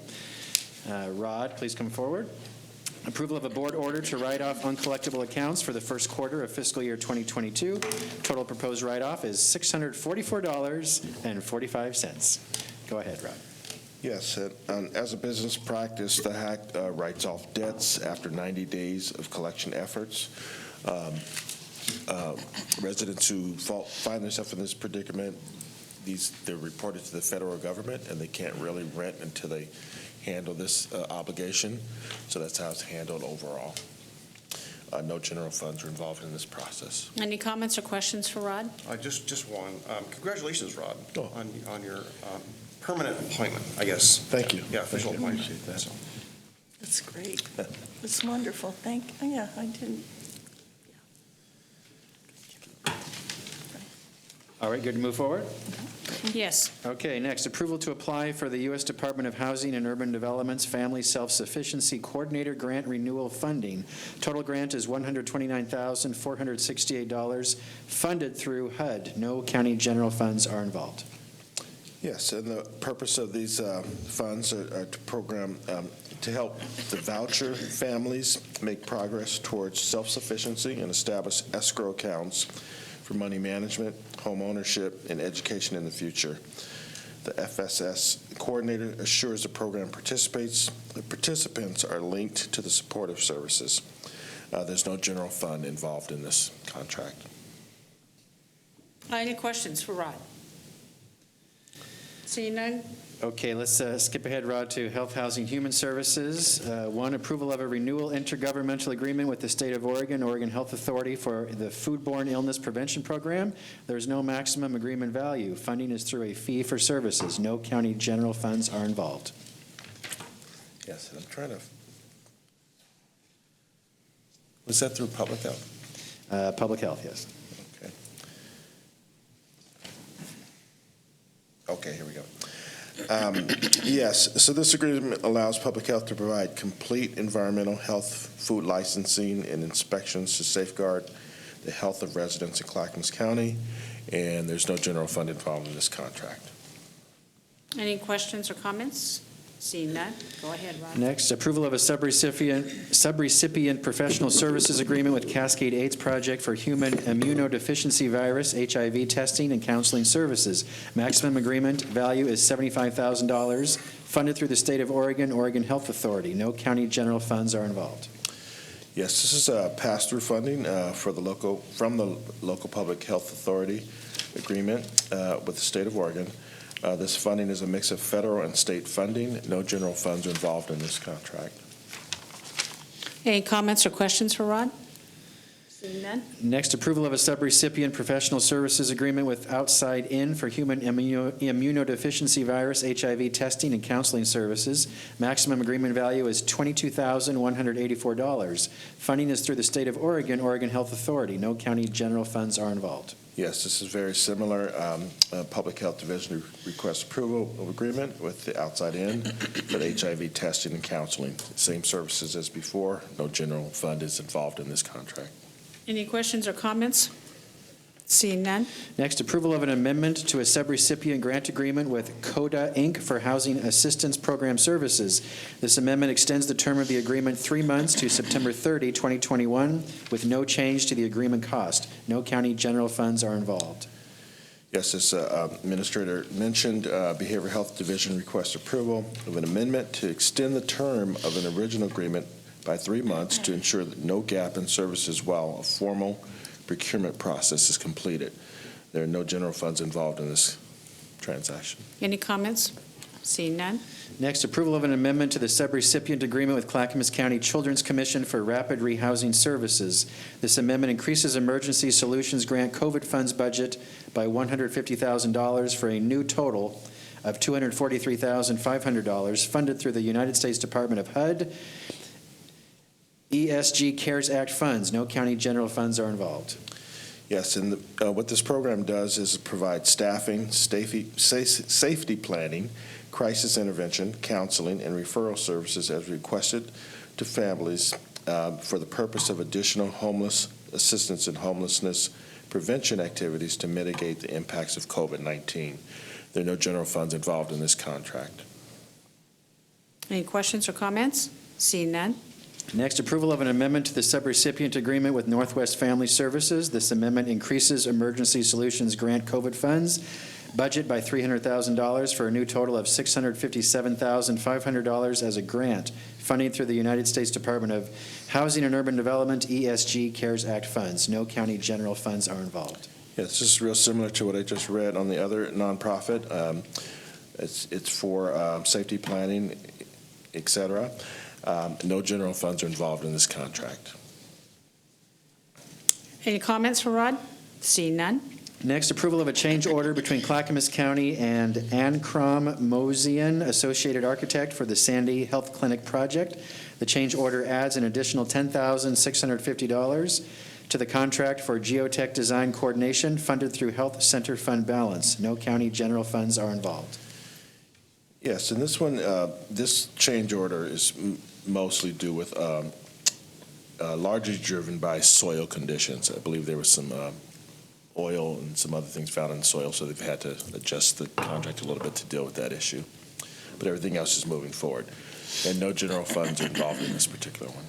Rod, please come forward. Approval of a board order to write off uncollectible accounts for the first quarter of fiscal year 2022. Total proposed write-off is $644.45. Go ahead, Rod. Yes, as a business practice, the HAC writes off debts after 90 days of collection efforts. residents who find themselves in this predicament, they're reported to the federal government, and they can't really rent until they handle this obligation. So that's how it's handled overall. No general funds are involved in this process. Any comments or questions for Rod? Just one. Congratulations, Rod, on your permanent appointment, I guess. Thank you. Yeah, official Thank you. appointment. Appreciate that. So. That's great. It's wonderful. Yeah, I didn't. All right, good to move forward? Yes. Okay, next, approval to apply for the U.S. Department of Housing and Urban Development's Family Self-Sufficiency Coordinator Grant Renewal Funding. Total grant is $129,468, funded through HUD. No county general funds are involved. Yes, and the purpose of these funds are to program to help the voucher families make progress towards self-sufficiency and establish escrow accounts for money management, home ownership, and education in the future. The FSS coordinator assures the program participants are linked to the supportive services. There's no general fund involved in this contract. Any questions for Rod? Seeing none? Okay, let's skip ahead, Rod, to Health, Housing, Human Services. One, approval of a renewal intergovernmental agreement with the State of Oregon, Oregon Health Authority for the foodborne illness prevention program. There's no maximum agreement value. Funding is through a fee for services. No county general funds are involved. Yes, I'm trying to. Was that through public health? Public health, yes. Okay, here we go. Yes, so this agreement allows public health to provide complete environmental health, food licensing, and inspections to safeguard the health of residents in Clackamas County, and there's no general fund involved in this contract. Any questions or comments? Seeing none, go ahead, Rod. Next, approval of a subrecipient professional services agreement with Cascade AIDS Project for human immunodeficiency virus, HIV testing and counseling services. Maximum agreement value is $75,000, funded through the State of Oregon, Oregon Health Authority. No county general funds are involved. Yes, this is pass-through funding from the local public health authority agreement with the State of Oregon. This funding is a mix of federal and state funding. No general funds are involved in this contract. Any comments or questions for Rod? Seeing none? Next, approval of a subrecipient professional services agreement with Outside In for human immunodeficiency virus, HIV testing and counseling services. Maximum agreement value is $22,184. Funding is through the State of Oregon, Oregon Health Authority. No county general funds are involved. Yes, this is very similar. Public Health Division requests approval of agreement with the Outside In for the HIV testing and counseling. Same services as before. No general fund is involved in this contract. Any questions or comments? Seeing none? Next, approval of an amendment to a subrecipient grant agreement with CODA, Inc. for Housing Assistance Program Services. This amendment extends the term of the agreement 3 months to September 30, 2021, with no change to the agreement cost. No county general funds are involved. Yes, as Administrator mentioned, Behavioral Health Division requests approval of an amendment to extend the term of an original agreement by 3 months to ensure that no gap in services while a formal procurement process is completed. There are no general funds involved in this transaction. Any comments? Seeing none? Next, approval of an amendment to the subrecipient agreement with Clackamas County Children's Commission for Rapid Rehousing Services. This amendment increases Emergency Solutions Grant COVID funds budget by $150,000 for a new total of $243,500, funded through the United States Department of HUD ESG CARES Act funds. No county general funds are involved. Yes, and what this program does is provide staffing, safety planning, crisis intervention, counseling, and referral services as requested to families for the purpose of additional homeless assistance and homelessness prevention activities to mitigate the impacts of COVID-19. There are no general funds involved in this contract. Any questions or comments? Seeing none? Next, approval of an amendment to the subrecipient agreement with Northwest Family Services. This amendment increases Emergency Solutions Grant COVID funds budget by $300,000 for a new total of $657,500 as a grant, funding through the United States Department of Housing and Urban Development, ESG CARES Act funds. No county general funds are involved. Yeah, it's just real similar to what I just read on the other nonprofit. It's for safety planning, et cetera. No general funds are involved in this contract. Any comments for Rod? Seeing none. Next, approval of a change order between Clackamas County and Ancrom Mosian, Associated Architect, for the Sandy Health Clinic project. The change order adds an additional $10,650 to the contract for geotech design coordination funded through Health Center Fund balance. No county general funds are involved. Yes, and this one, this change order is mostly due with largely driven by soil conditions. I believe there was some oil and some other things found in the soil, so they've had to adjust the contract a little bit to deal with that issue. But everything else is moving forward. And no general funds are involved in this particular one.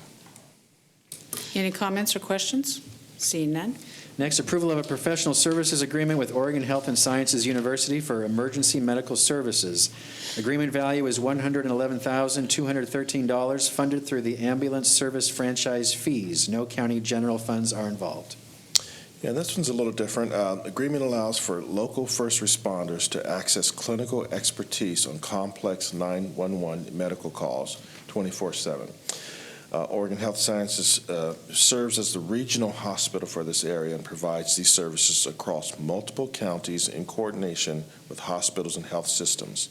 Any comments or questions? Seeing none. Next, approval of a professional services agreement with Oregon Health and Sciences University for emergency medical services. Agreement value is $111,213, funded through the ambulance service franchise fees. No county general funds are involved. Yeah, this one's a little different. Agreement allows for local first responders to access clinical expertise on complex 911 medical calls 24/7. Oregon Health Sciences serves as the regional hospital for this area and provides these services across multiple counties in coordination with hospitals and health systems.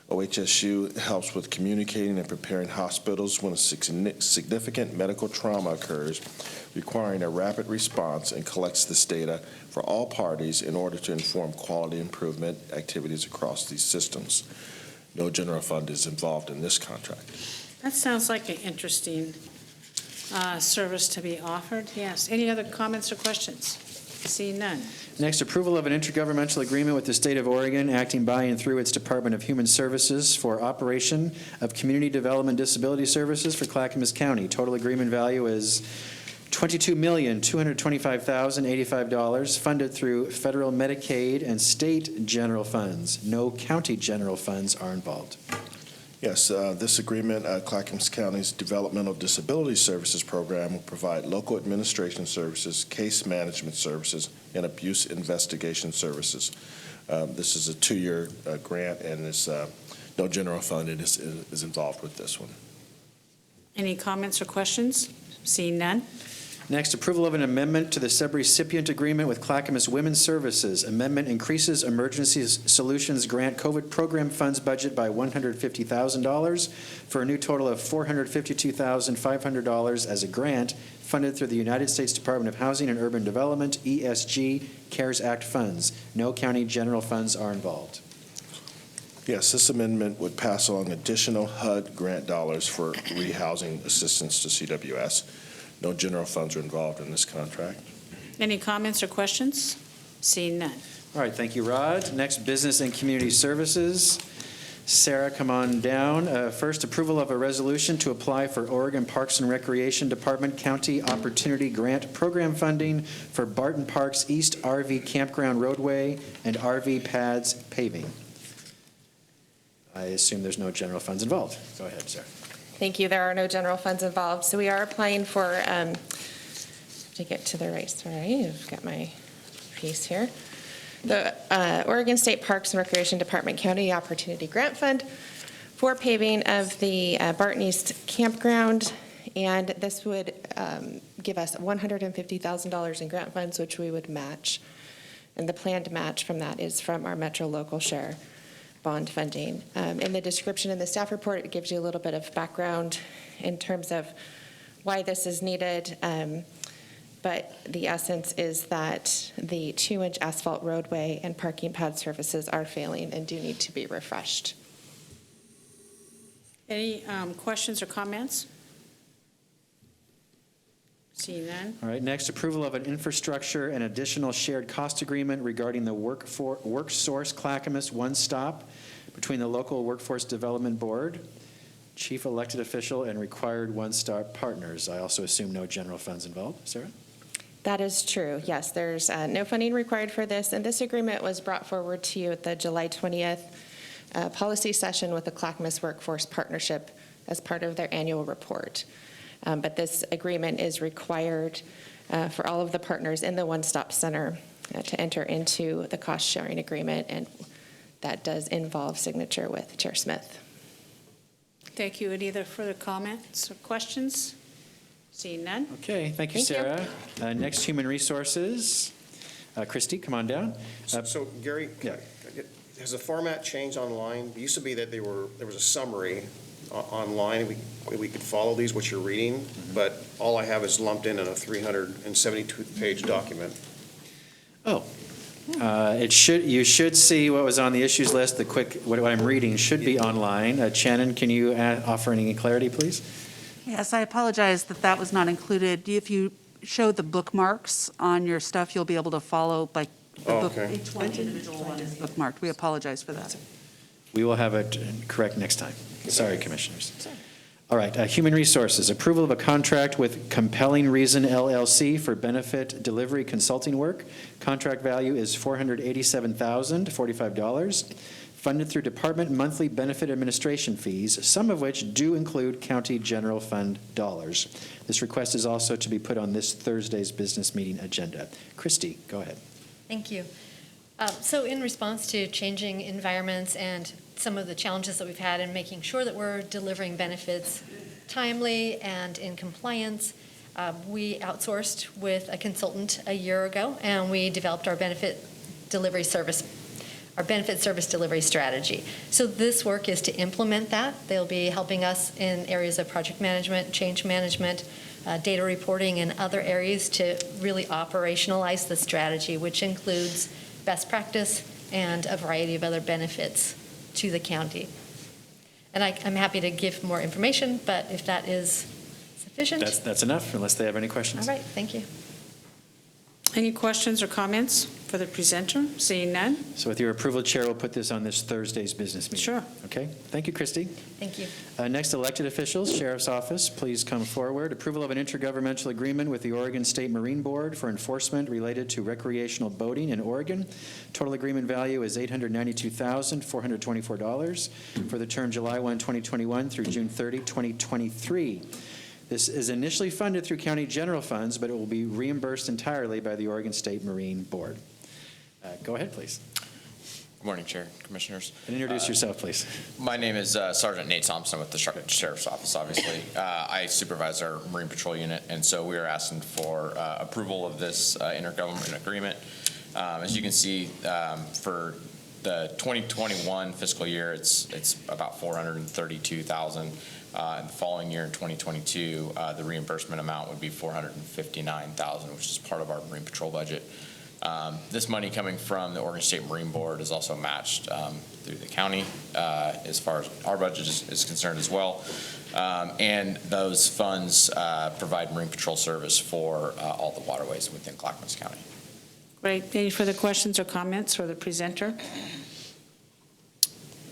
OHSU helps with communicating and preparing hospitals when a significant medical trauma occurs, requiring a rapid response, and collects this data for all parties in order to inform quality improvement activities across these systems. No general fund is involved in this contract. That sounds like an interesting service to be offered. Yes. Any other comments or questions? Seeing none. Next, approval of an intergovernmental agreement with the state of Oregon, acting by and through its Department of Human Services for operation of community development disability services for Clackamas County. Total agreement value is $22,225,085, funded through federal Medicaid and state general funds. No county general funds are involved. Yes, this agreement, Clackamas County's Developmental Disability Services Program, will provide local administration services, case management services, and abuse investigation services. This is a 2-year grant, and there's no general fund is involved with this one. Any comments or questions? Seeing none. Next, approval of an amendment to the subrecipient agreement with Clackamas Women's Services. Amendment increases Emergency Solutions Grant COVID program funds budget by $150,000 for a new total of $452,500 as a grant funded through the United States Department of Housing and Urban Development, ESG CARES Act funds. No county general funds are involved. Yes, this amendment would pass along additional HUD grant dollars for rehousing assistance to CWS. No general funds are involved in this contract. Any comments or questions? Seeing none. All right, thank you, Rod. Next, Business and Community Services. Sarah, come on down. First, approval of a resolution to apply for Oregon Parks and Recreation Department County Opportunity Grant Program funding for Barton Park's East RV Campground Roadway and RV pads paving. I assume there's no general funds involved. Go ahead, Sarah. Thank you. There are no general funds involved. So we are applying for, to get to the right, sorry, I've got my piece here. The Oregon State Parks and Recreation Department County Opportunity Grant Fund for paving of the Barton East Campground. And this would give us $150,000 in grant funds, which we would match. And the planned match from that is from our Metro Local Share bond funding. In the description in the staff report, it gives you a little bit of background in terms of why this is needed. But the essence is that the 2-inch asphalt roadway and parking pad surfaces are failing and do need to be refreshed. Any questions or comments? Seeing none. All right, next, approval of an infrastructure and additional shared cost agreement regarding the WorkSource Clackamas One Stop between the local Workforce Development Board, chief elected official, and required One Stop partners. I also assume no general funds involved. Sarah? That is true, yes. There's no funding required for this, and this agreement was brought forward to you at the July 20th policy session with the Clackamas Workforce Partnership as part of their annual report. But this agreement is required for all of the partners in the one-stop center to enter into the cost-sharing agreement, and that does involve signature with Chair Smith. Thank you. Any other further comments or questions? Seeing none? Okay, thank you, Thank you. Sarah. Next, Human Resources. Christy, come on down. So Gary, Yeah. has the format changed online? It used to be that there was a summary online. We could follow these, what you're reading, but all I have is lumped in a 372-page document. Oh, you should see what was on the issues list. What I'm reading should be online. Shannon, can you offer any clarity, please? Yes, I apologize that was not included. If you show the bookmarks on your stuff, you'll be able to follow, like, Okay. each one individual one is bookmarked. We apologize for that. We will have it correct next time. Sorry, Commissioners. All right, Human Resources, approval of a contract with Compelling Reason LLC for benefit delivery consulting work. Contract value is $487,045, funded through department monthly benefit administration fees, some of which do include county general fund dollars. This request is also to be put on this Thursday's business meeting agenda. Christy, go ahead. Thank you. So in response to changing environments and some of the challenges that we've had in making sure that we're delivering benefits timely and in compliance, we outsourced with a consultant a year ago, and we developed our benefit service delivery strategy. So this work is to implement that. They'll be helping us in areas of project management, change management, data reporting, and other areas to really operationalize the strategy, which includes best practice and a variety of other benefits to the county. And I'm happy to give more information, but if that is sufficient. That's enough, unless they have any questions. All right, thank you. Any questions or comments for the presenter? Seeing none? So with your approval, Chair will put this on this Thursday's business meeting. Sure. Okay, thank you, Christy. Thank you. Next, elected officials, Sheriff's Office, please come forward. Approval of an intergovernmental agreement with the Oregon State Marine Board for enforcement related to recreational boating in Oregon. Total agreement value is $892,424 for the term July 1, 2021 through June 30, 2023. This is initially funded through county general funds, but it will be reimbursed entirely by the Oregon State Marine Board. Go ahead, please. Good morning, Chair, Commissioners. And introduce yourself, please. My name is Sergeant Nate Thompson with the Sheriff's Office, obviously. I supervise our Marine Patrol Unit, and so we are asking for approval of this intergovernmental agreement. As you can see, for the 2021 fiscal year, it's about $432,000. In the following year, in 2022, the reimbursement amount would be $459,000, which is part of our Marine Patrol budget. This money coming from the Oregon State Marine Board is also matched through the county as far as our budget is concerned as well. And those funds provide Marine Patrol service for all the waterways within Clackamas County. Great. Any further questions or comments for the presenter?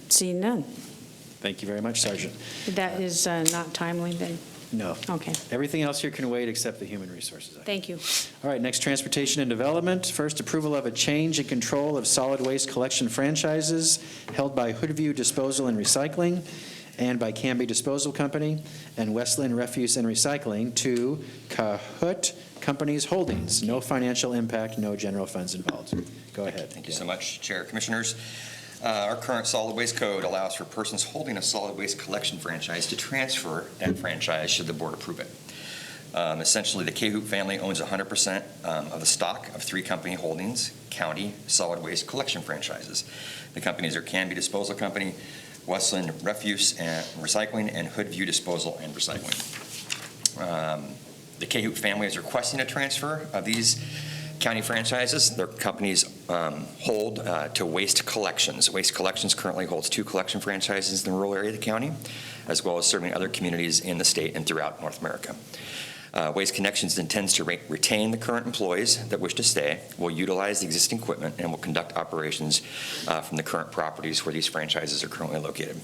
Seeing none. Thank you very much, Sergeant. That is not timely then? No. Okay. Everything else here can wait except the Human Resources item. Thank you. All right, next, Transportation and Development. First, approval of a change in control of solid waste collection franchises held by Hoodview Disposal and Recycling and by Canby Disposal Company and Westland Refuse and Recycling to Cahoot Companies Holdings. No financial impact, no general funds involved. Go ahead. Thank you so much, Chair, Commissioners. Our current solid waste code allows for persons holding a solid waste collection franchise to transfer that franchise should the board approve it. Essentially, the Cahoot family owns 100% of the stock of 3 company holdings, county solid waste collection franchises. The companies are Canby Disposal Company, Westland Refuse and Recycling, and Hoodview Disposal and Recycling. The Cahoot family is requesting a transfer of these county franchises. Their companies hold to Waste Collections. Waste Collections currently holds 2 collection franchises in the rural area of the county, as well as serving other communities in the state and throughout North America. Waste Connections intends to retain the current employees that wish to stay, will utilize the existing equipment, and will conduct operations from the current properties where these franchises are currently located.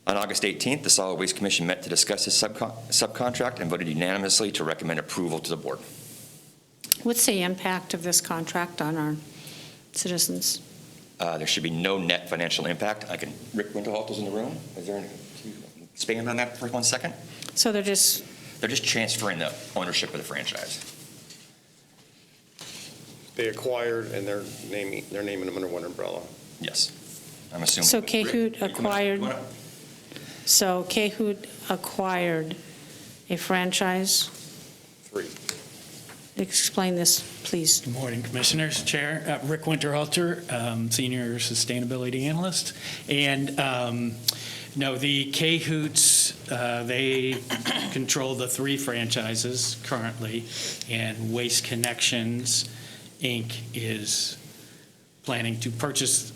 On August 18th, the Solid Waste Commission met to discuss this subcontract and voted unanimously to recommend approval to the board. What's the impact of this contract on our citizens? There should be no net financial impact. Rick Winterhalter's in the room. Can you expand on that for 1 second? So they're just transferring the ownership of the franchise. They acquired and they're naming them under one umbrella. Yes, I'm assuming. So Cahoot acquired, so Cahoot acquired a franchise? 3. Explain this, please. Good morning, Commissioners. Chair, Rick Winterhalter, Senior Sustainability Analyst. And no, the Cahoots, they control the 3 franchises currently, and Waste Connections, Inc. is planning to purchase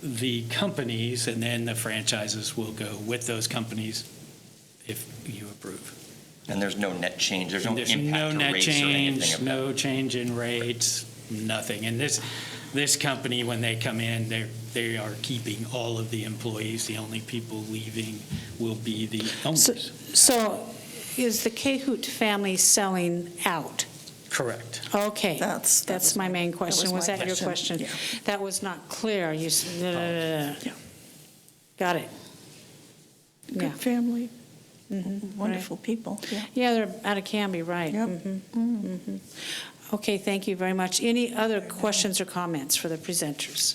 the companies, and then the franchises will go with those companies if you approve. And there's no net change, there's no impact no to net rates or anything change, of that? no change in rates, nothing. And this company, when they come in, they are keeping all of the employees. The only people leaving will be the owners. So is the Cahoot family selling out? Correct. Okay, that's my main question. Was my that your question. question? That was not clear. You said, got it. Good family, Mhm, wonderful right. people, yeah. Yeah, they're out of Canby, right. Yep. Mhm, mhm. Okay, thank you very much. Any other questions or comments for the presenters?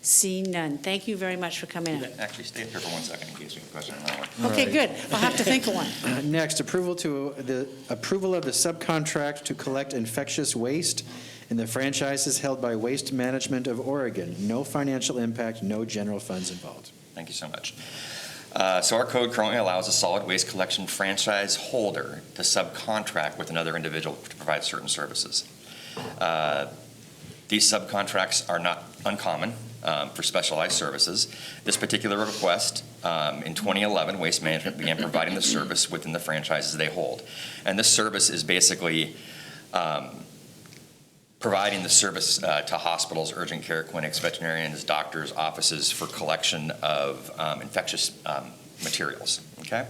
Seeing none. Thank you very much for coming in. Actually, stay up here for 1 second in case you have a question on that one. Okay, good. I'll have to think of one. Next, approval of the subcontract to collect infectious waste in the franchises held by Waste Management of Oregon. No financial impact, no general funds involved. Thank you so much. So our code currently allows a solid waste collection franchise holder to subcontract with another individual to provide certain services. These subcontracts are not uncommon for specialized services. This particular request, in 2011, Waste Management began providing the service within the franchises they hold. And this service is basically providing the service to hospitals, urgent care clinics, veterinarians, doctors' offices for collection of infectious materials, okay?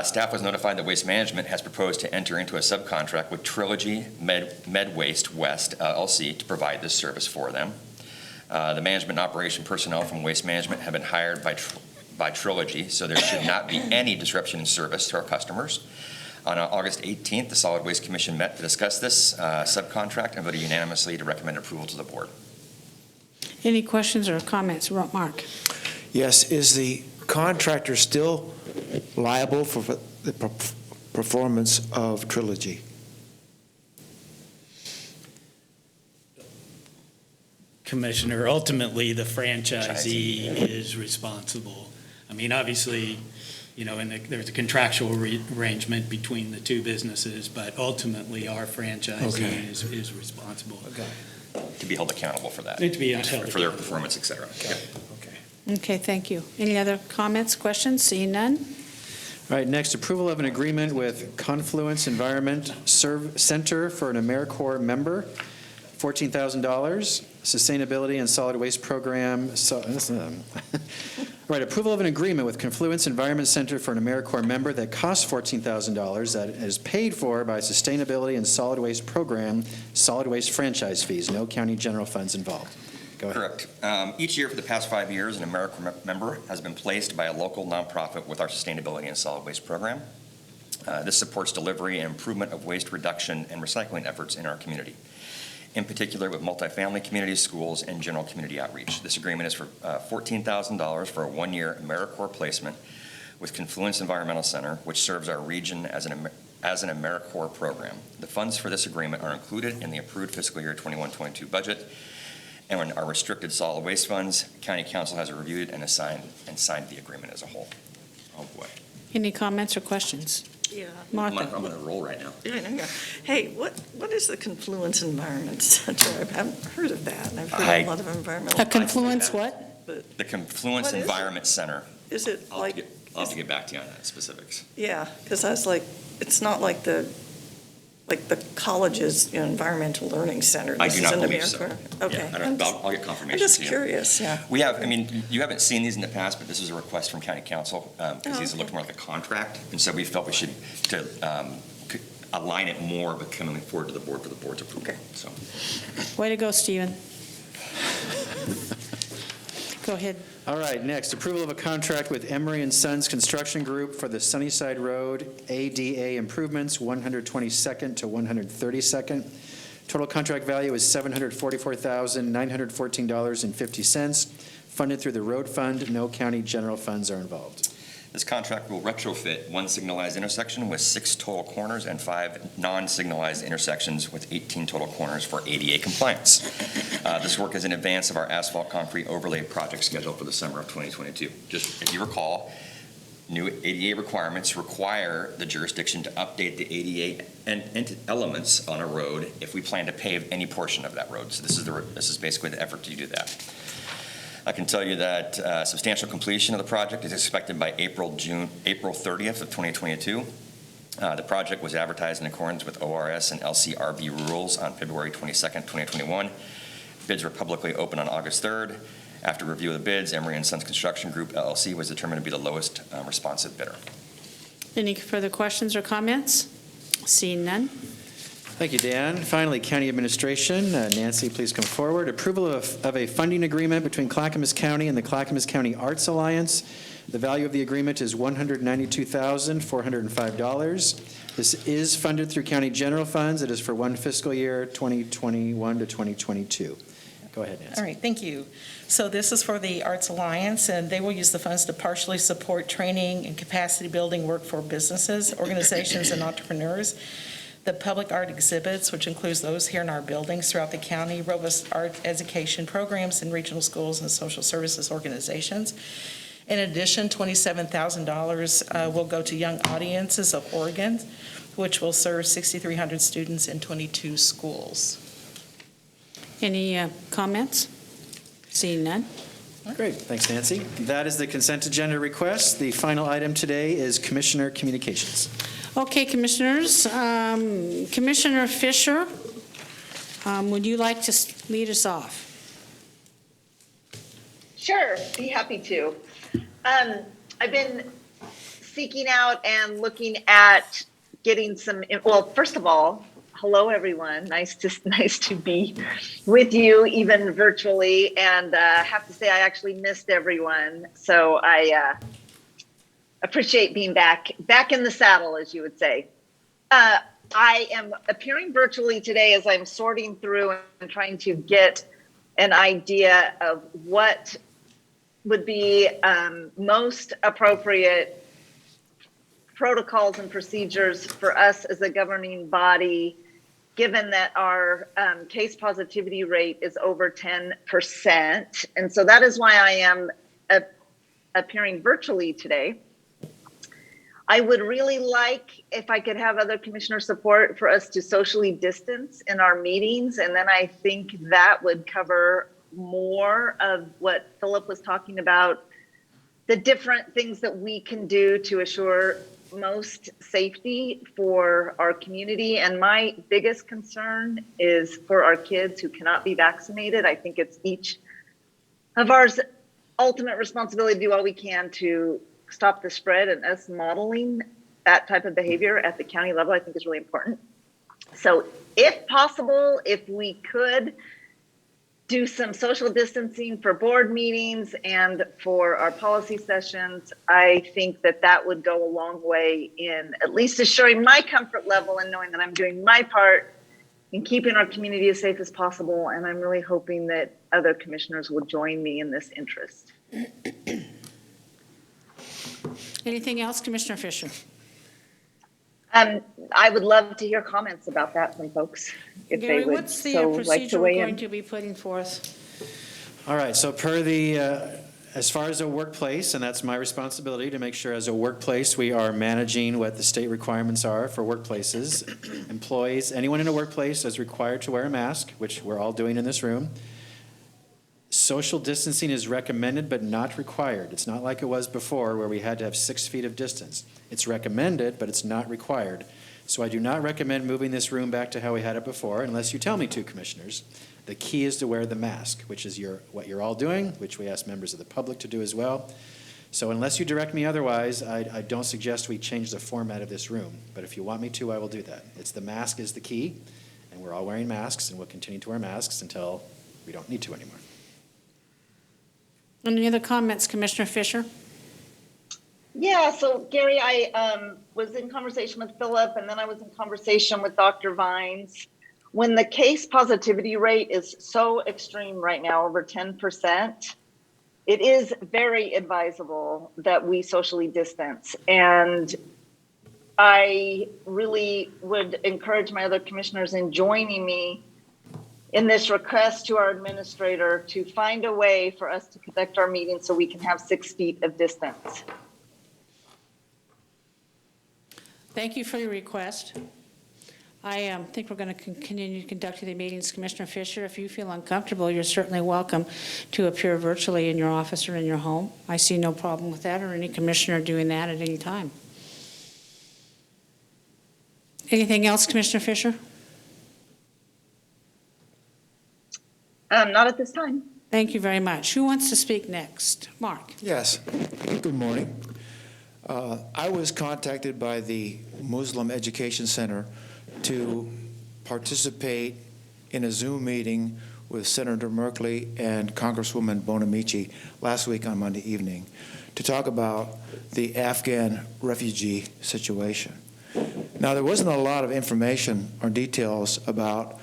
Staff was notified that Waste Management has proposed to enter into a subcontract with Trilogy Med Waste West LLC to provide this service for them. The management and operation personnel from Waste Management have been hired by Trilogy, so there should not be any disruption in service to our customers. On August 18th, the Solid Waste Commission met to discuss this subcontract and voted unanimously to recommend approval to the board. Any questions or comments? Mark? Yes, is the contractor still liable for the performance of Trilogy? Commissioner, ultimately, the franchisee is responsible. I mean, obviously, you know, and there's a contractual arrangement between the 2 businesses, but ultimately, our franchisee is responsible. To be held accountable for that. To be held for their performance, et cetera. Okay, thank you. Any other comments, questions? Seeing none? All right, next, approval of an agreement with Confluence Environment Center for an AmeriCorps member, $14,000, Sustainability and Solid Waste Program. Right, approval of an agreement with Confluence Environment Center for an AmeriCorps member that costs $14,000 that is paid for by Sustainability and Solid Waste Program, solid waste franchise fees, no county general funds involved. Go ahead. Correct. Each year for the past 5 years, an AmeriCorps member has been placed by a local nonprofit with our Sustainability and Solid Waste Program. This supports delivery and improvement of waste reduction and recycling efforts in our community, in particular with multifamily communities, schools, and general community outreach. This agreement is for $14,000 for a 1-year AmeriCorps placement with Confluence Environmental Center, which serves our region as an AmeriCorps program. The funds for this agreement are included in the approved fiscal year 21-22 budget, and when our restricted solid waste funds, County Council has reviewed and signed the agreement as a whole. Oh, boy. Any comments or questions? Yeah. Martha? I'm on a roll right now. Yeah. Hey, what is the Confluence Environment Center? I haven't heard of that. I've heard a lot of environmental. A Confluence what? The Confluence What is Environment Center. Is it I'll like? have to get back to you on that specifics. Yeah, because I was like, it's not like the college's environmental learning center. I do not This is believe an so. AmeriCorps. Okay. Yeah, I'll get confirmation. I'm just to you. curious, yeah. We have, I mean, you haven't seen these in the past, but this is a request from County Council because these okay. look more like a contract. And so we felt we should align it more with coming forward to the board for the board's approval. So, Way to go, Stephen. Go ahead. All right, next, approval of a contract with Emery and Sons Construction Group for the Sunnyside Road ADA improvements, 122nd to 132nd. Total contract value is $744,914.50, funded through the road fund. No county general funds are involved. this contract will retrofit one signalized intersection with 6 total corners and 5 non-signalized intersections with 18 total corners for ADA compliance. This work is in advance of our asphalt concrete overlay project scheduled for the summer of 2022. Just if you recall, new ADA requirements require the jurisdiction to update the ADA and elements on a road if we plan to pave any portion of that road. So this is basically the effort to do that. I can tell you that substantial completion of the project is expected by April 30th of 2022. The project was advertised in accordance with ORS and LCRB rules on February 22nd, 2021. Bids were publicly open on August 3rd. After review of the bids, Emery & Sons Construction Group, LLC, was determined to be the lowest responsive bidder. Any further questions or comments? Seeing none. Thank you, Dan. Finally, County Administration. Nancy, please come forward. Approval of a funding agreement between Clackamas County and the Clackamas County Arts Alliance. The value of the agreement is $192,405. This is funded through county general funds. It is for one fiscal year, 2021 to 2022. Go ahead, Nancy. All right, thank you. So this is for the Arts Alliance, and they will use the funds to partially support training and capacity building work for businesses, organizations, and entrepreneurs. The public art exhibits, which includes those here in our buildings throughout the county, robust art education programs in regional schools and social services organizations. In addition, $27,000 will go to Young Audiences of Oregon, which will serve 6,300 students in 22 schools. Any comments? Seeing none. Great, thanks, Nancy. That is the consent agenda request. The final item today is Commissioner Communications. Okay, Commissioners. Commissioner Fisher, would you like to lead us off? Sure, be happy to. I've been seeking out and looking at getting some, well, first of all, hello, everyone. Nice to be with you, even virtually. And I have to say, I actually missed everyone. So I appreciate being back in the saddle, as you would say. I am appearing virtually today as I'm sorting through and trying to get an idea of what would be most appropriate protocols and procedures for us as a governing body, given that our case positivity rate is over 10%. And so that is why I am appearing virtually today. I would really like if I could have other commissioner support for us to socially distance in our meetings. And then I think that would cover more of what Philip was talking about, the different things that we can do to assure most safety for our community. And my biggest concern is for our kids who cannot be vaccinated. I think it's each of ours ultimate responsibility to do all we can to stop the spread, and us modeling that type of behavior at the county level, I think is really important. So if possible, if we could do some social distancing for board meetings and for our policy sessions, I think that would go a long way in at least assuring my comfort level and knowing that I'm doing my part in keeping our community as safe as possible. And I'm really hoping that other commissioners will join me in this interest. Anything else, Commissioner Fisher? I would love to hear comments about that from folks, if Gary, they would what's the so like to procedure weigh we're going in. to be putting forth? All right, so per the, as far as a workplace, and that's my responsibility to make sure as a workplace we are managing what the state requirements are for workplaces. Employees, anyone in a workplace is required to wear a mask, which we're all doing in this room. Social distancing is recommended but not required. It's not like it was before where we had to have 6 feet of distance. It's recommended, but it's not required. So I do not recommend moving this room back to how we had it before unless you tell me to, commissioners. The key is to wear the mask, which is what you're all doing, which we ask members of the public to do as well. So unless you direct me otherwise, I don't suggest we change the format of this room. But if you want me to, I will do that. It's the mask is the key, and we're all wearing masks, and we'll continue to wear masks until we don't need to anymore. Any other comments, Commissioner Fisher? Yeah, so Gary, I was in conversation with Philip, and then I was in conversation with Dr. Vines. When the case positivity rate is so extreme right now, over 10%, it is very advisable that we socially distance. And I really would encourage my other commissioners in joining me in this request to our administrator to find a way for us to conduct our meetings so we can have 6 feet of distance. Thank you for your request. I think we're going to continue conducting the meetings. Commissioner Fisher, if you feel uncomfortable, you're certainly welcome to appear virtually in your office or in your home. I see no problem with that, or any commissioner doing that at any time. Anything else, Commissioner Fisher? Not at this time. Thank you very much. Who wants to speak next? Mark. Yes, good morning. I was contacted by the Muslim Education Center to participate in a Zoom meeting with Senator Merkley and Congresswoman Bonamici last week on Monday evening to talk about the Afghan refugee situation. Now, there wasn't a lot of information or details about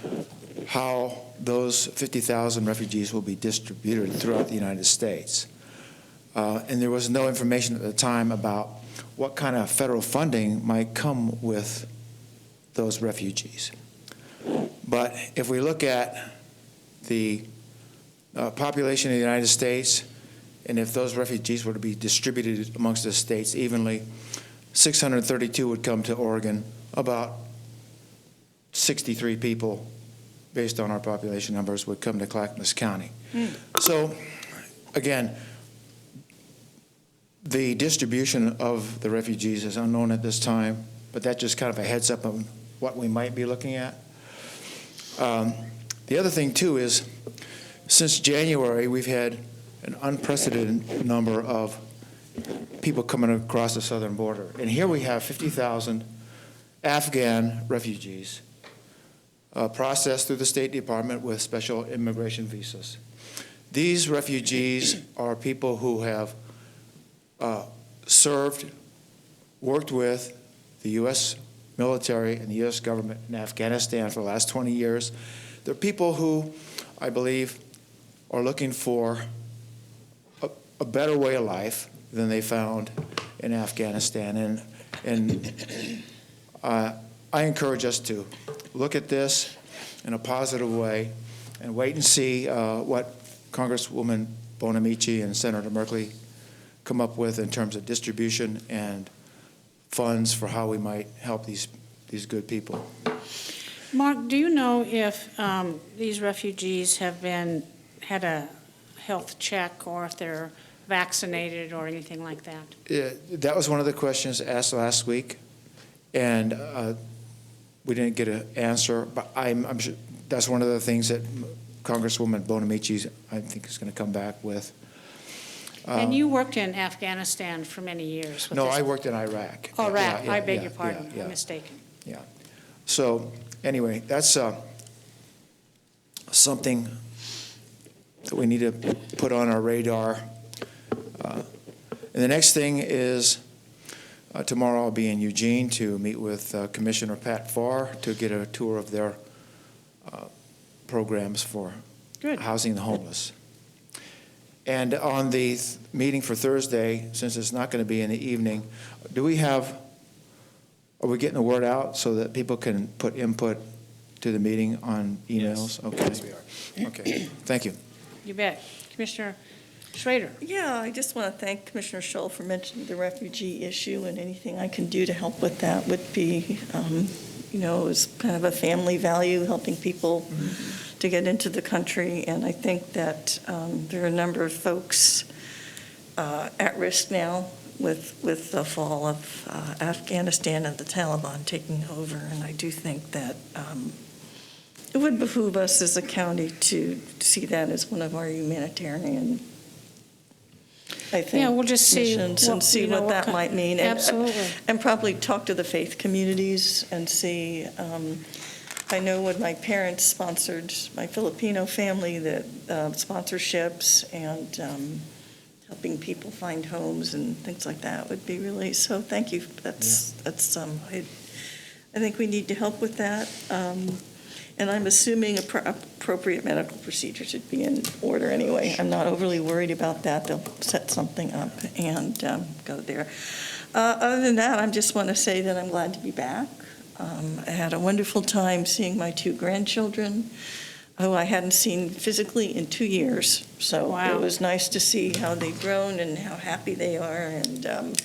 how those 50,000 refugees will be distributed throughout the United States. And there was no information at the time about what kind of federal funding might come with those refugees. But if we look at the population of the United States, and if those refugees were to be distributed amongst the states evenly, 632 would come to Oregon, about 63 people, based on our population numbers, would come to Clackamas County. So, again, the distribution of the refugees is unknown at this time, but that's just kind of a heads up on what we might be looking at. The other thing, too, is since January, we've had an unprecedented number of people coming across the southern border. And here we have 50,000 Afghan refugees processed through the State Department with special immigration visas. These refugees are people who have served, worked with the U.S. military and the U.S. government in Afghanistan for the last 20 years. They're people who, I believe, are looking for a better way of life than they found in Afghanistan. And I encourage us to look at this in a positive way and wait and see what Congresswoman Bonamici and Senator Merkley come up with in terms of distribution and funds for how we might help these good people. Mark, do you know if these refugees have had a health check, or if they're vaccinated or anything like that? That was one of the questions asked last week, and we didn't get an answer, but I'm sure that's one of the things that Congresswoman Bonamici, I think, is going to come back with. And you worked in Afghanistan for many years. No, I worked in Iraq. Oh, Iraq. Yeah, I beg yeah, your pardon. yeah. I'm mistaken. Yeah. So anyway, that's something that we need to put on our radar. And the next thing is tomorrow I'll be in Eugene to meet with Commissioner Pat Farr to get a tour of their programs for housing the homeless. And on the meeting for Thursday, since it's not going to be in the evening, are we getting the word out so that people can put input to the meeting on emails? Yes. Okay. Yes, we are. Okay, thank you. You bet. Commissioner Schrader. Yeah, I just want to thank Commissioner Scholl for mentioning the refugee issue, and anything I can do to help with that would be, it's kind of a family value, helping people to get into the country. And I think that there are a number of folks at risk now with the fall of Afghanistan and the Taliban taking over. And I do think that it would behoove us as a county to see that as one of our humanitarian I think. Yeah, we'll just see missions and what, see you know, what that might mean. And- Absolutely. And probably talk to the faith communities and see, I know when my parents sponsored my Filipino family, that sponsorships and helping people find homes and things like that would be really, so thank you. That's, I think we need to help with that. And I'm assuming appropriate medical procedures should be in order anyway. I'm not overly worried about that. They'll set something up and go there. Other than that, I just want to say that I'm glad to be back. I had a wonderful time seeing my 2 grandchildren, who I hadn't seen physically in 2 years. So Wow. it was nice to see how they've grown and how happy they are, and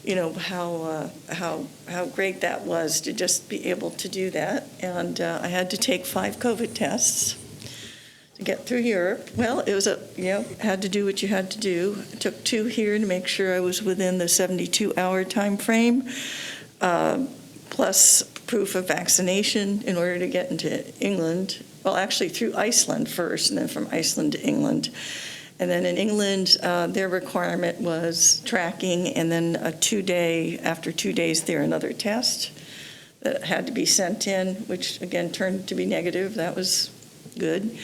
you know, how great that was to just be able to do that. And I had to take 5 COVID tests to get through Europe. Well, it was had to do what you had to do. I took 2 here to make sure I was within the 72-hour time frame, plus proof of vaccination in order to get into England. Well, actually through Iceland first, and then from Iceland to England. And then in England, their requirement was tracking, and then after 2 days, there another test that had to be sent in, which again turned to be negative. That was good.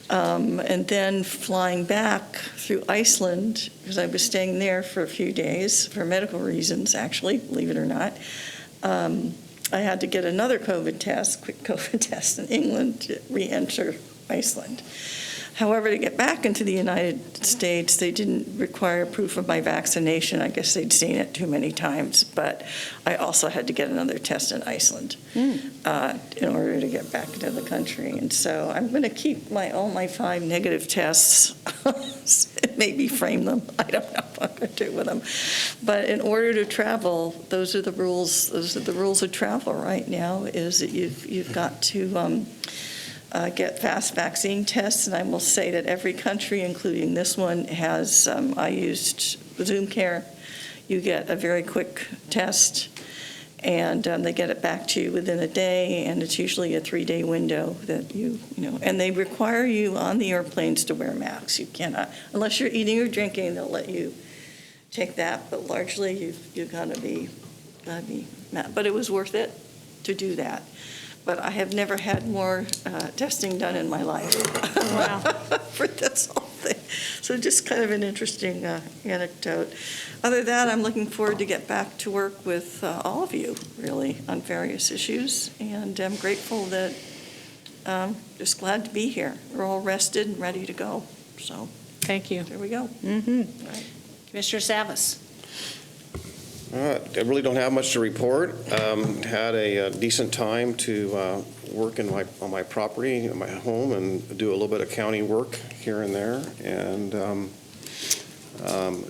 And then flying back through Iceland, because I was staying there for a few days for medical reasons, actually, believe it or not. I had to get another quick COVID test in England to re-enter Iceland. However, to get back into the United States, they didn't require proof of my vaccination. I guess they'd seen it too many times, but I also had to get another test in Iceland in order to get back into the country. And so I'm going to keep all my 5 negative tests, maybe frame them. I don't know what I'm going to do with them. But in order to travel, those are the rules. Those are the rules of travel right now, is that you've got to get fast vaccine tests, and I will say that every country, including this one, has, I used Zoom Care. You get a very quick test, and they get it back to you within a day, and it's usually a 3-day window that you know, and they require you on the airplanes to wear masks. You cannot, unless you're eating or drinking, they'll let you take that, but largely you've got to be, but it was worth it to do that. But I have never had more testing done in my life. Wow. For this whole thing. So just kind of an interesting anecdote. Other than that, I'm looking forward to get back to work with all of you, really, on various issues. And I'm grateful that, just glad to be here. We're all rested and ready to go. So Thank you. there we go. Right. Commissioner Savas. I really don't have much to report. Had a decent time to work on my property, in my home, and do a little bit of county work here and there. And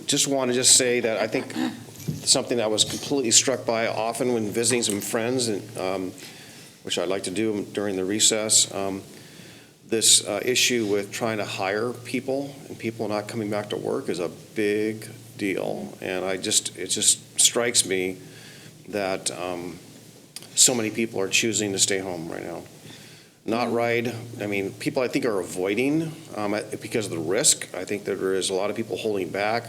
just want to say that I think something I was completely struck by often when visiting some friends, and which I like to do during the recess, this issue with trying to hire people and people not coming back to work is a big deal. And it just strikes me that so many people are choosing to stay home right now. Not right. I mean, people I think are avoiding because of the risk. I think that there is a lot of people holding back.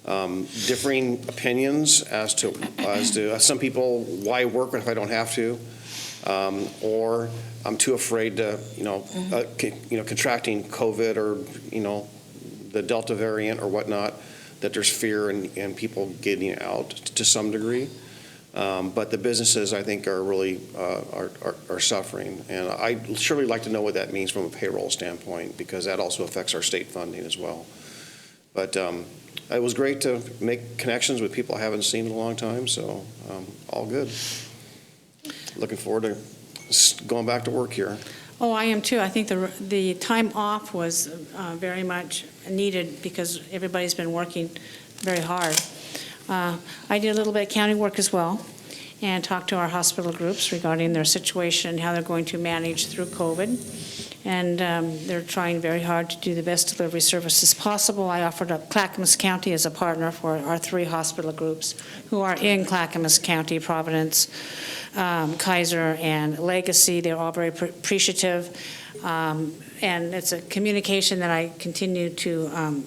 Differing opinions as to some people, why work if I don't have to, or I'm too afraid to, contracting COVID or the Delta variant or whatnot. That there's fear and people getting out to some degree, but the businesses I think are really are suffering, and I'd surely like to know what that means from a payroll standpoint, because that also affects our state funding as well. But it was great to make connections with people I haven't seen in a long time, so all good. Looking forward to going back to work here. Oh, I am too. I think the time off was very much needed because everybody's been working very hard. I did a little bit of county work as well and talked to our hospital groups regarding their situation and how they're going to manage through COVID. And they're trying very hard to do the best delivery services possible. I offered up Clackamas County as a partner for our 3 hospital groups who are in Clackamas County, Providence, Kaiser, and Legacy. They're all very appreciative. And it's a communication that I continue to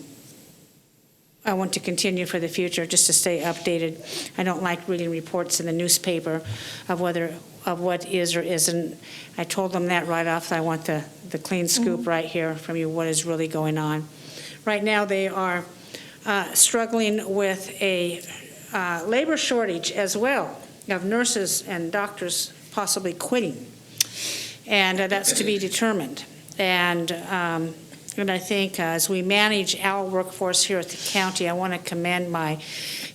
I want to continue for the future, just to stay updated. I don't like reading reports in the newspaper of what is or isn't. I told them that right off. I want the clean scoop right here from you, what is really going on. Right now, they are struggling with a labor shortage as well, of nurses and doctors possibly quitting. And that's to be determined. And I think as we manage our workforce here at the county, I want to commend my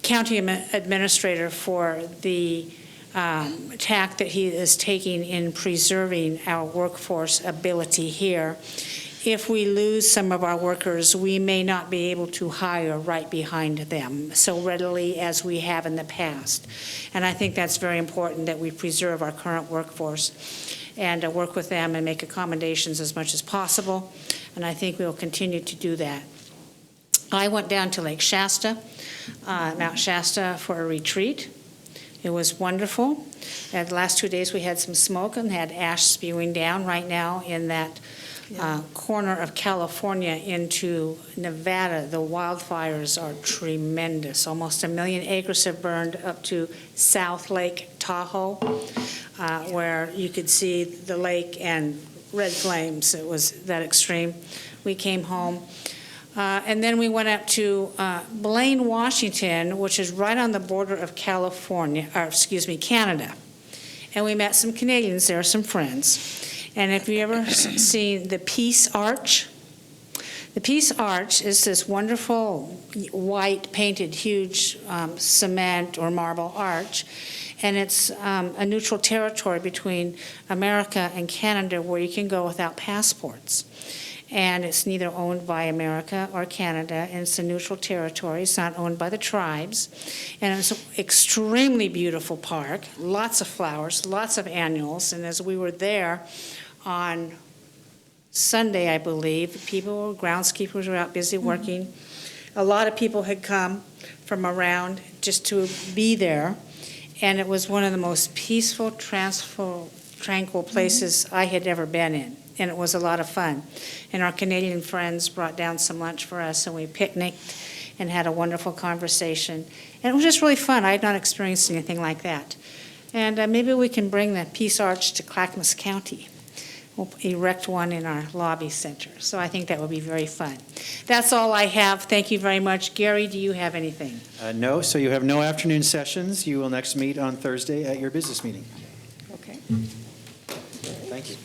county administrator for the tack that he is taking in preserving our workforce ability here. If we lose some of our workers, we may not be able to hire right behind them so readily as we have in the past. And I think that's very important that we preserve our current workforce and work with them and make accommodations as much as possible. And I think we'll continue to do that. I went down to Lake Shasta, Mount Shasta, for a retreat. It was wonderful. The last 2 days we had some smoke and had ash spewing down right now in that corner of California into Nevada. The wildfires are tremendous. Almost 1 million acres have burned up to South Lake Tahoe, where you could see the lake and red flames. It was that extreme. We came home. And then we went up to Blaine, Washington, which is right on the border of Canada. And we met some Canadians there, some friends. And if you ever seen the Peace Arch, the Peace Arch is this wonderful white painted huge cement or marble arch. And it's a neutral territory between America and Canada where you can go without passports. And it's neither owned by America or Canada, and it's a neutral territory. It's not owned by the tribes. And it's an extremely beautiful park, lots of flowers, lots of annuals. And as we were there on Sunday, I believe, groundskeepers were out busy working. A lot of people had come from around just to be there. And it was one of the most peaceful, tranquil places I had ever been in. And it was a lot of fun. And our Canadian friends brought down some lunch for us, and we picnicked and had a wonderful conversation. And it was just really fun. I had not experienced anything like that. And maybe we can bring the Peace Arch to Clackamas County. We'll erect one in our lobby center. So I think that would be very fun. That's all I have. Thank you very much. Gary, do you have anything? No, so you have no afternoon sessions. You will next meet on Thursday at your business meeting. Okay. Thank you.